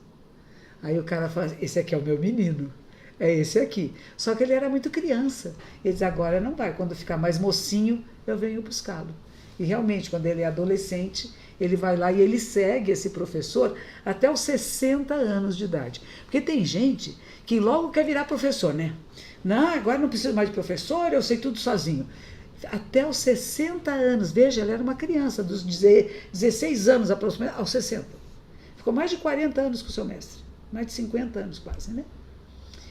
Aí o cara fala, esse aqui é o meu menino. É esse aqui. Só que ele era muito criança. Ele diz, agora não vai. Quando ficar mais mocinho, eu venho buscá-lo. E realmente, quando ele é adolescente, ele vai lá e ele segue esse professor até os 60 anos de idade. Porque tem gente que logo quer virar professor, né? Não, agora não preciso mais de professor, eu sei tudo sozinho. Até os 60 anos, veja, ele era uma criança, dos 16 anos aproximadamente, aos 60. Ficou mais de 40 anos com o seu mestre, mais de 50 anos quase, né?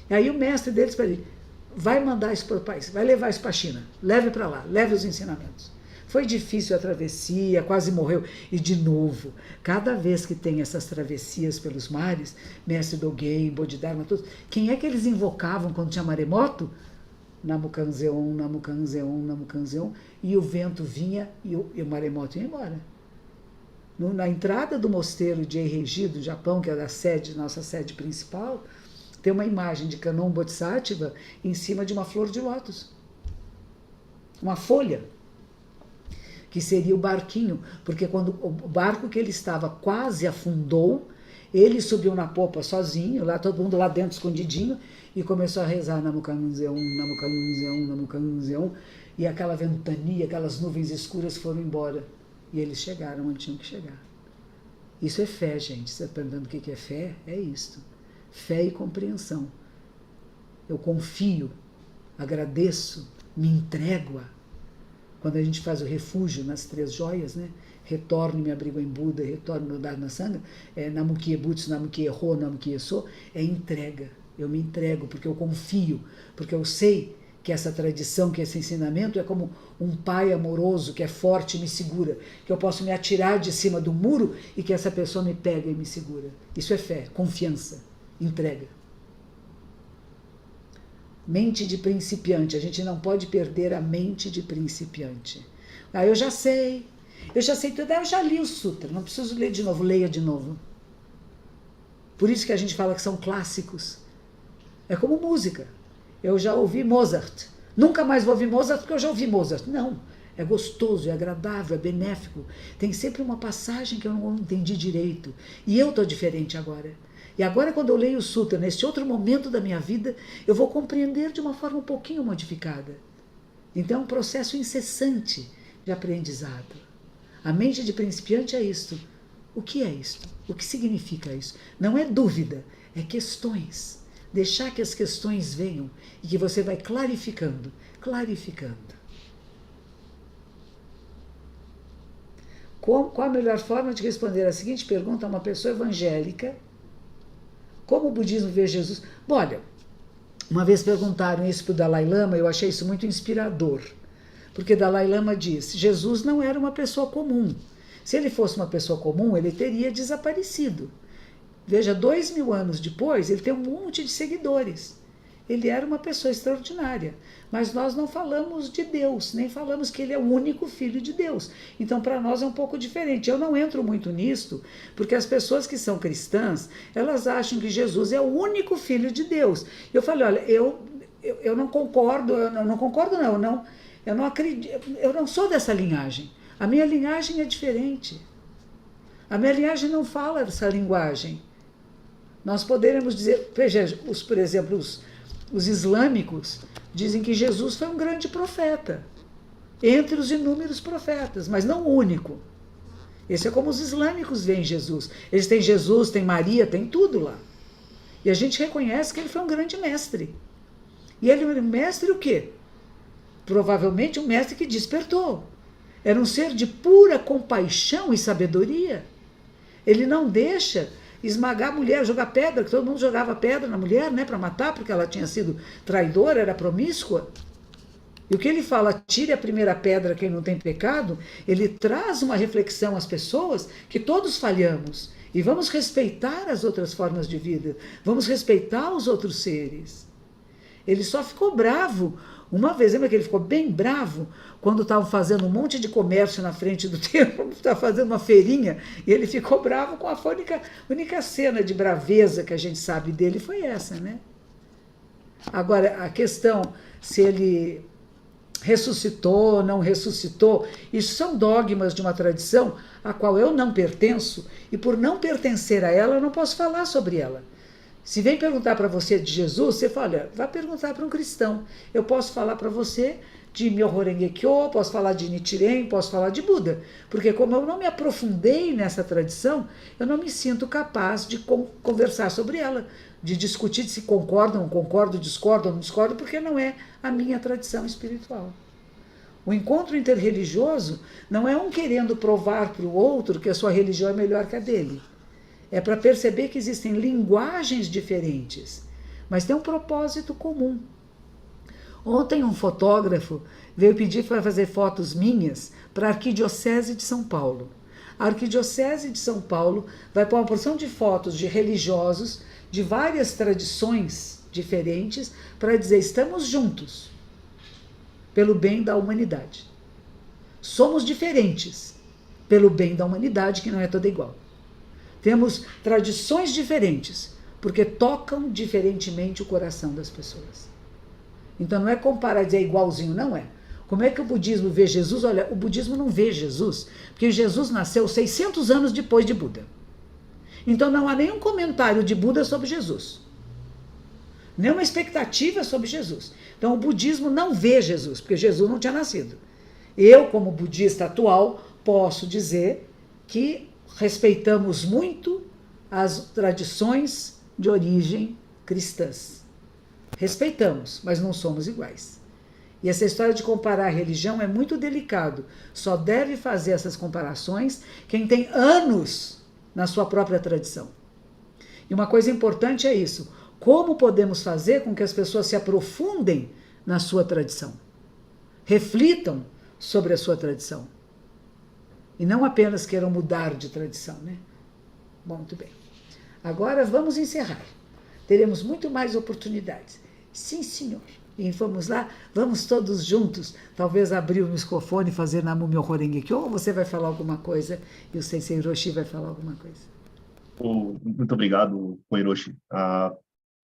E aí o mestre deles para ele, vai mandar isso para o país, vai levar isso para a China, leve para lá, leve os ensinamentos. Foi difícil a travessia, quase morreu. E, de novo, cada vez que tem essas travessias pelos mares, Mestre Dogen, Bodhidharma, todos, quem é que eles invocavam quando tinha maremoto? Namukanzeon, Namukanzeon, Namukanzeon, e o vento vinha e o maremoto ia embora. Na entrada do mosteiro de Eiregi, do Japão, que é da sede, nossa sede principal, tem uma imagem de Kannon Bodhisattva em cima de uma flor de lótus. Uma folha. Que seria o barquinho, porque quando o barco que ele estava quase afundou, ele subiu na popa sozinho, lá todo mundo lá dentro escondidinho, e começou a rezar Namukanzeon, Namukanzeon, Namukanzeon, e aquela ventania, aquelas nuvens escuras foram embora. E eles chegaram onde tinham que chegar. Isso é fé, gente. Você está perguntando o que é fé? É isto. Fé e compreensão. eu confio, agradeço, me entrego. Quando a gente faz o refúgio nas 3 joias, né? Retorno e me abrigo em Buda, retorno no Dharma Sangha, Namukye Butsu, Namukye Ho, Namukye So, é entrega. Eu me entrego porque eu confio, porque eu sei que essa tradição, que esse ensinamento é como um pai amoroso que é forte e me segura, que eu posso me atirar de cima do muro e que essa pessoa me pega e me segura. Isso é fé, confiança, entrega. Mente de principiante, a gente não pode perder a mente de principiante. Eu já sei tudo, eu já li o sutra, não preciso ler de novo, leia de novo. Por isso que a gente fala que são clássicos. É como música. Eu já ouvi Mozart. Nunca mais vou ouvir Mozart porque eu já ouvi Mozart. Não. É gostoso, é agradável, é benéfico. Tem sempre uma passagem que eu não entendi direito. E eu estou diferente agora. E agora, quando eu leio o Sutra, nesse outro momento da minha vida, eu vou compreender de uma forma um pouquinho modificada. Então, é um processo incessante de aprendizado. A mente de principiante é isto. O que é isto? O que significa isso? Não é dúvida, é questões. Deixar que as questões venham e que você vai clarificando, clarificando. Qual a melhor forma de responder a seguinte pergunta a uma pessoa evangélica? Como o budismo vê Jesus? Bom, olha, uma vez perguntaram isso para o Dalai Lama, eu achei isso muito inspirador. Porque Dalai Lama diz, Jesus não era uma pessoa comum. Se ele fosse uma pessoa comum, ele teria desaparecido. Veja, 2000 anos depois, ele tem um monte de seguidores. Ele era uma pessoa extraordinária. Mas nós não falamos de Deus, nem falamos que ele é o único filho de Deus. Então, para nós é um pouco diferente. Eu não entro muito nisto, porque as pessoas que são cristãs, elas acham que Jesus é o único filho de Deus. Eu falei, olha, eu não concordo, eu não acredito, eu não sou dessa linhagem. A minha linhagem é diferente. A minha linhagem não fala dessa linguagem. Nós poderíamos dizer, veja, por exemplo, os islâmicos dizem que Jesus foi um grande profeta, entre os inúmeros profetas, mas não o único. Esse é como os islâmicos veem Jesus. Eles têm Jesus, têm Maria, tem tudo lá. E a gente reconhece que ele foi um grande mestre. E ele era um mestre o quê? Provavelmente um mestre que despertou. Era um ser de pura compaixão e sabedoria. Ele não deixa esmagar a mulher, jogar pedra, que todo mundo jogava pedra na mulher, né, para matar, porque ela tinha sido traidora, era promíscua. E o que ele fala, tire a primeira pedra quem não tem pecado, ele traz uma reflexão às pessoas que todos falhamos. E vamos respeitar as outras formas de vida, vamos respeitar os outros seres. Ele só ficou bravo uma vez, lembra que ele ficou bem bravo quando estavam fazendo um monte de comércio na frente do templo, estava fazendo uma feirinha, e ele ficou bravo com a única cena de braveza que a gente sabe dele foi essa, né? Agora, a questão se ele ressuscitou, não ressuscitou, isso são dogmas de uma tradição a qual eu não pertenço, e por não pertencer a ela, eu não posso falar sobre ela. Se vem perguntar para você de Jesus, você fala, olha, vai perguntar para um cristão. Eu posso falar para você de Myoho Renge Kyo, posso falar de Nichiren, posso falar de Buda. Porque como eu não me aprofundei nessa tradição, eu não me sinto capaz de conversar sobre ela, de discutir se concordam, concordo, discordo ou não discordo, porque não é a minha tradição espiritual. O encontro interreligioso não é um querendo provar para o outro que a sua religião é melhor que a dele. É para perceber que existem linguagens diferentes, mas tem um propósito comum. Ontem um fotógrafo veio pedir para fazer fotos minhas para a Arquidiocese de São Paulo. A Arquidiocese de São Paulo vai pôr uma porção de fotos de religiosos de várias tradições diferentes para dizer, estamos juntos pelo bem da humanidade. Somos diferentes pelo bem da humanidade, que não é toda igual. Temos tradições diferentes, porque tocam diferentemente o coração das pessoas. Então não é comparar e dizer igualzinho, não é. Como é que o budismo vê Jesus? Olha, o budismo não vê Jesus, porque Jesus nasceu 600 anos depois de Buda. Então não há nenhum comentário de Buda sobre Jesus. Nenhuma expectativa sobre Jesus. Então o budismo não vê Jesus, porque Jesus não tinha nascido. Eu, como budista atual, posso dizer que respeitamos muito as tradições de origem cristãs. Respeitamos, mas não somos iguais. E essa história de comparar a religião é muito delicado. Só deve fazer essas comparações quem tem anos na sua própria tradição. E uma coisa importante é isso. Como podemos fazer com que as pessoas se aprofundem na sua tradição? Reflitam sobre a sua tradição. E não apenas queiram mudar de tradição, né? Bom, muito bem. Agora vamos encerrar. Teremos muito mais oportunidades. Sim, senhor. E vamos lá, vamos todos juntos, talvez abrir o microfone e fazer Namu Myoho Renge Kyo, ou você vai falar alguma coisa e o Sensei Hiroshi vai falar alguma coisa? Muito obrigado, Hiroshi.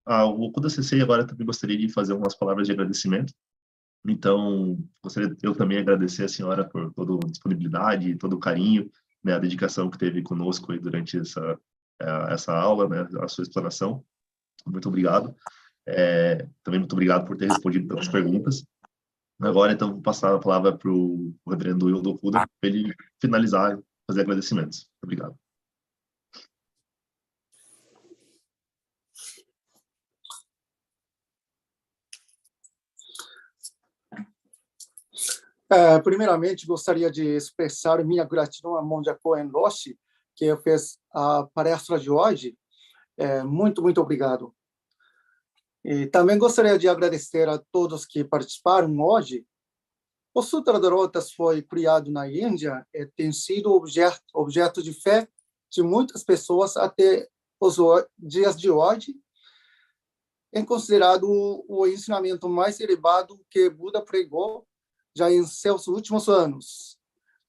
O Okuda Sensei agora também gostaria de fazer umas palavras de agradecimento. Então, gostaria eu também agradecer a senhora por toda a disponibilidade, todo o carinho, né, a dedicação que teve conosco aí durante essa aula, né, a sua explanação. Muito obrigado. Também muito obrigado por ter respondido todas as perguntas. Agora, então, vou passar a palavra para o reverendo Yodo Okuda, para ele finalizar e fazer agradecimentos. Muito obrigado. Primeiramente, gostaria de expressar minha gratidão a Monja Koen Roshi, que fez a palestra de hoje. Muito, muito obrigado. E também gostaria de agradecer a todos que participaram hoje. O Sutra de Lotus foi criado na Índia e tem sido objeto de fé de muitas pessoas até os dias de hoje. É considerado o ensinamento mais elevado que Buda pregou já em seus últimos anos.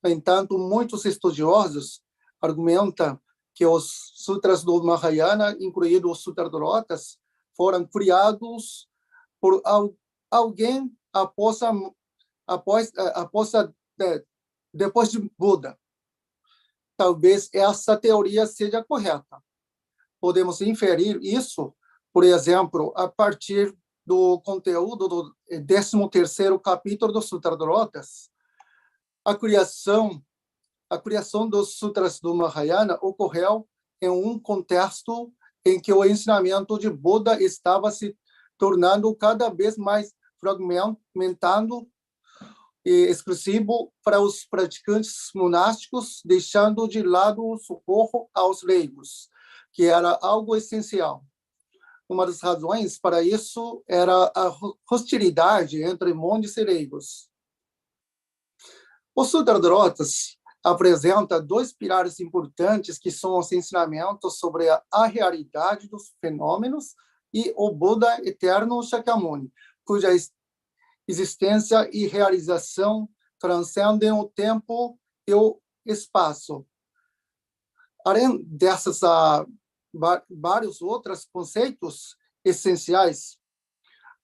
No entanto, muitos estudiosos argumentam que os sutras do Mahayana, incluído o Sutra do Lotus, foram criados por alguém depois de Buda. Talvez essa teoria seja correta. Podemos inferir isso, por exemplo, a partir do conteúdo do 13º capítulo do Sutra do Lotus. A criação dos sutras do Mahayana ocorreu em um contexto em que o ensinamento de Buda estava se tornando cada vez mais fragmentado e exclusivo para os praticantes monásticos, deixando de lado o socorro aos leigos, que era algo essencial. Uma das razões para isso era a hostilidade entre monges e leigos. O Sutra do Lotus apresenta dois pilares importantes, que são os ensinamentos sobre a realidade dos fenômenos e o Buda eterno Shakyamuni, cuja existência e realização transcendem o tempo e o espaço. Além dessas vários outros conceitos essenciais,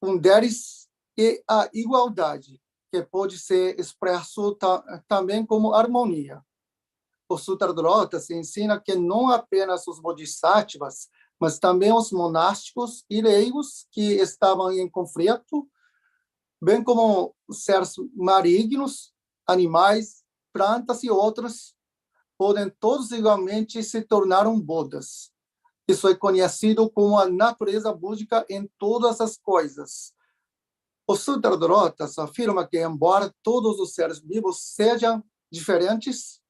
um deles é a igualdade, que pode ser expresso também como harmonia. O Sutra do Lotus ensina que não apenas os bodhisattvas, mas também os monásticos e leigos que estavam em conflito, bem como seres malignos, animais, plantas e outros, podem todos igualmente se tornar Budas. Isso é conhecido como a natureza búdica em todas as coisas. O Sutra do Lotus afirma que, embora todos os seres vivos sejam diferentes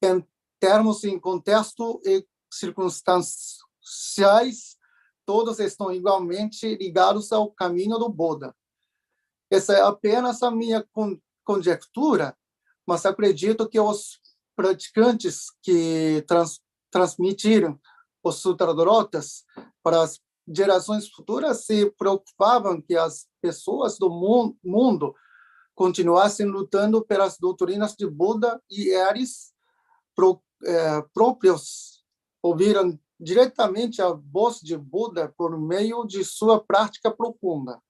em termos em contexto e circunstanciais, todos estão igualmente ligados ao caminho do Buda. Essa é apenas a minha conjectura, mas acredito que os praticantes que transmitiram o Sutra do Lotus para as gerações futuras se preocupavam que as pessoas do mundo continuassem lutando pelas doutrinas de Buda e eles próprios ouviram diretamente a voz de Buda por meio de sua prática profunda.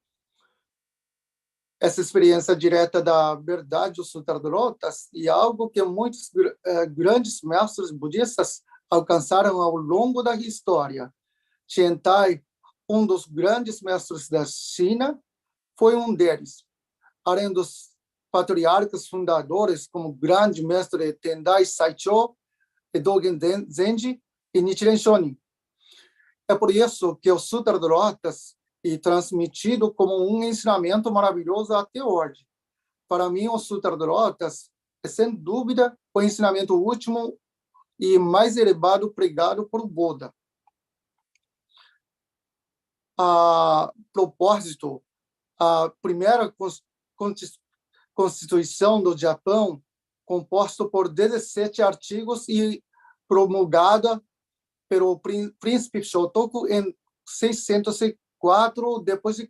Essa experiência direta da verdade do Sutra do Lotus é algo que muitos grandes mestres budistas alcançaram ao longo da história. Tiantai, um dos grandes mestres da China, foi um deles. Além dos patriarcas fundadores, como o grande mestre Tendai Saicho, Dogen Zenji e Nichiren Shonin. É por isso que o Sutra do Lotus e transmitido como um ensinamento maravilhoso até hoje. Para mim, o Sutra de Lotas é, sem dúvida, o ensinamento último e mais elevado pregado por Buda. A propósito, a primeira Constituição do Japão, composta por 17 artigos e promulgada pelo príncipe Shotoku em 604 d.C.,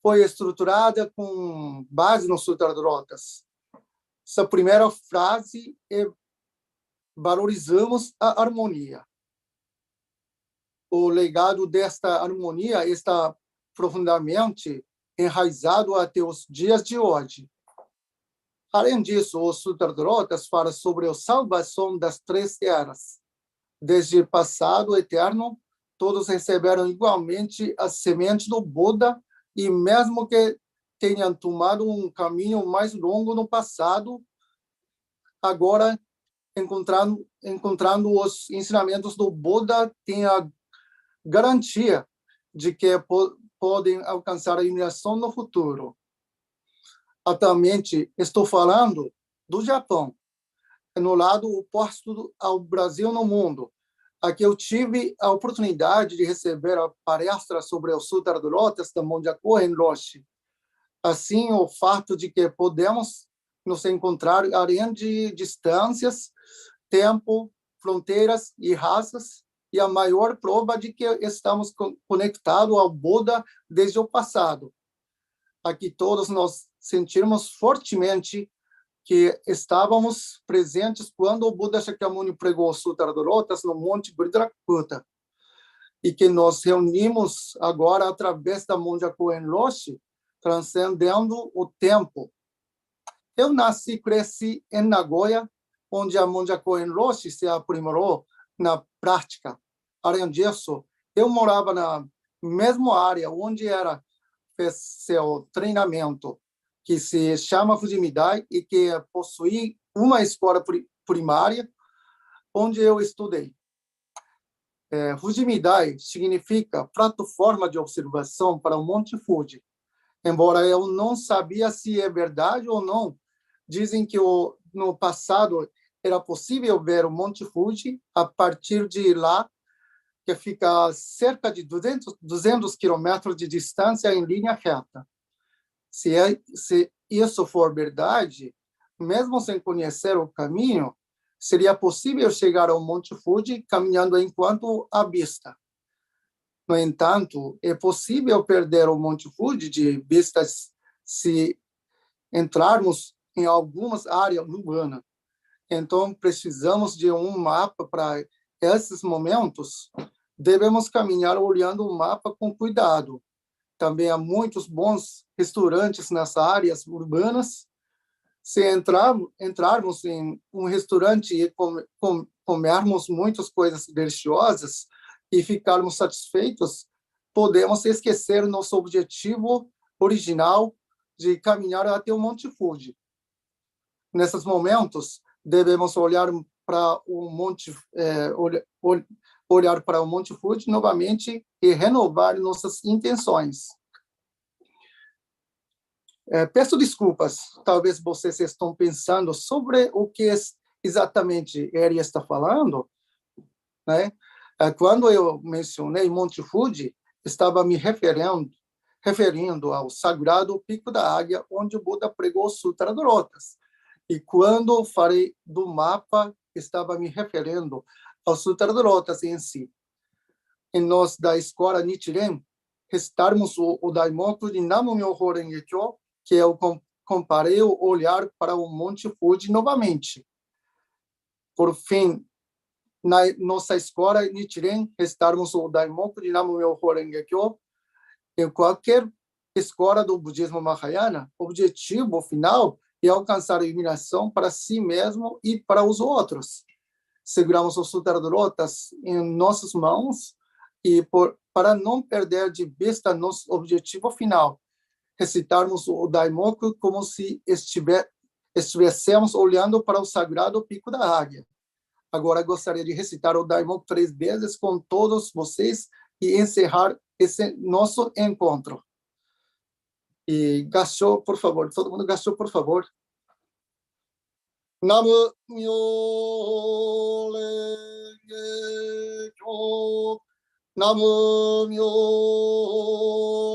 foi estruturada com base no Sutra de Lotas. Essa primeira frase é: valorizamos a harmonia. O legado desta harmonia está profundamente enraizado até os dias de hoje. Além disso, o Sutra de Lotas fala sobre a salvação das três eras. Desde o passado eterno, todos receberam igualmente as sementes do Buda, e mesmo que tenham tomado um caminho mais longo no passado, agora, encontrando os ensinamentos do Buda, têm a garantia de que podem alcançar a iluminação no futuro. Atualmente, estou falando do Japão, no lado oposto ao Brasil no mundo. Aqui eu tive a oportunidade de receber a palestra sobre o Sutra de Lotas da Monja Koen Roshi. Assim, o fato de que podemos nos encontrar além de distâncias, tempo, fronteiras e raças, e a maior prova de que estamos conectados ao Buda desde o passado. Aqui todos nós sentimos fortemente que estávamos presentes quando o Buda Shakyamuni pregou o Sutra de Lotas no Monte Brihadrakuta, e que nos reunimos agora através da Monja Koen Roshi, transcendendo o tempo. Eu nasci e cresci em Nagoya, onde a Monja Koen Roshi se aprimorou na prática. Além disso, eu morava na mesma área onde fez seu treinamento, que se chama Fujimidai, e que possui uma escola primária onde eu estudei. Fujimidai significa plataforma de observação para o Monte Fuji. Embora eu não sabia se é verdade ou não, dizem que no passado era possível ver o Monte Fuji a partir de lá, que fica a cerca de 200 quilômetros de distância em linha reta. Se isso for verdade, mesmo sem conhecer o caminho, seria possível chegar ao Monte Fuji caminhando enquanto à vista. No entanto, é possível perder o Monte Fuji de vista se entrarmos em algumas áreas urbanas. Então, precisamos de um mapa para esses momentos. Devemos caminhar olhando o mapa com cuidado. Também há muitos bons restaurantes nas áreas urbanas. Se entrarmos em um restaurante e comermos muitas coisas deliciosas e ficarmos satisfeitos, podemos esquecer nosso objetivo original de caminhar até o Monte Fuji. Nesses momentos, devemos olhar para o Monte Fuji novamente e renovar nossas intenções. Peço desculpas, talvez vocês estão pensando sobre o que exatamente ele está falando, né? Quando eu mencionei Monte Fuji, estava me referindo ao sagrado Pico da Águia, onde o Buda pregou o Sutra de Lotas. E quando falei do mapa, estava me referindo ao Sutra de Lotas em si. E nós, da escola Nichiren, recitarmos o Daimoku de Namu-myoho Renge-kyo, que eu comparei o olhar para o Monte Fuji novamente. Por fim, na nossa escola Nichiren, recitarmos o Daimoku de Namu-myoho Renge-kyo. Em qualquer escola do budismo Mahayana, o objetivo final é alcançar a iluminação para si mesmo e para os outros. Seguramos o Sutra de Lotas em nossas mãos e para não perder de vista nosso objetivo final, recitarmos o Daimoku como se estivéssemos olhando para o sagrado Pico da Águia. Agora gostaria de recitar o Daimoku 3 vezes com todos vocês e encerrar esse nosso encontro. E Gachô, por favor, todo mundo Gachô, por favor. Namu Myo Renge Kyo. Namu Myo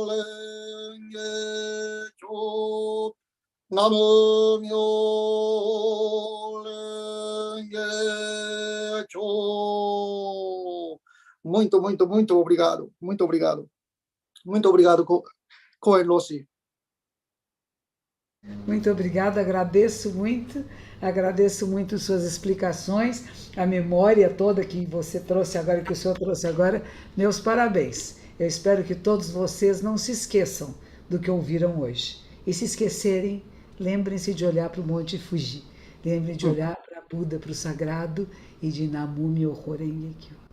Renge Kyo. Namu Myo Renge Kyo. Muito, muito, muito obrigado. Muito obrigado. Muito obrigado, Koen Roshi. Muito obrigada, agradeço muito suas explicações, a memória toda que você trouxe agora, que o senhor trouxe agora, meus parabéns. Eu espero que todos vocês não se esqueçam do que ouviram hoje. E se esquecerem, lembrem-se de olhar para o Monte Fuji, lembrem de olhar para Buda, para o sagrado, e de Namu Myoho Renge Kyo.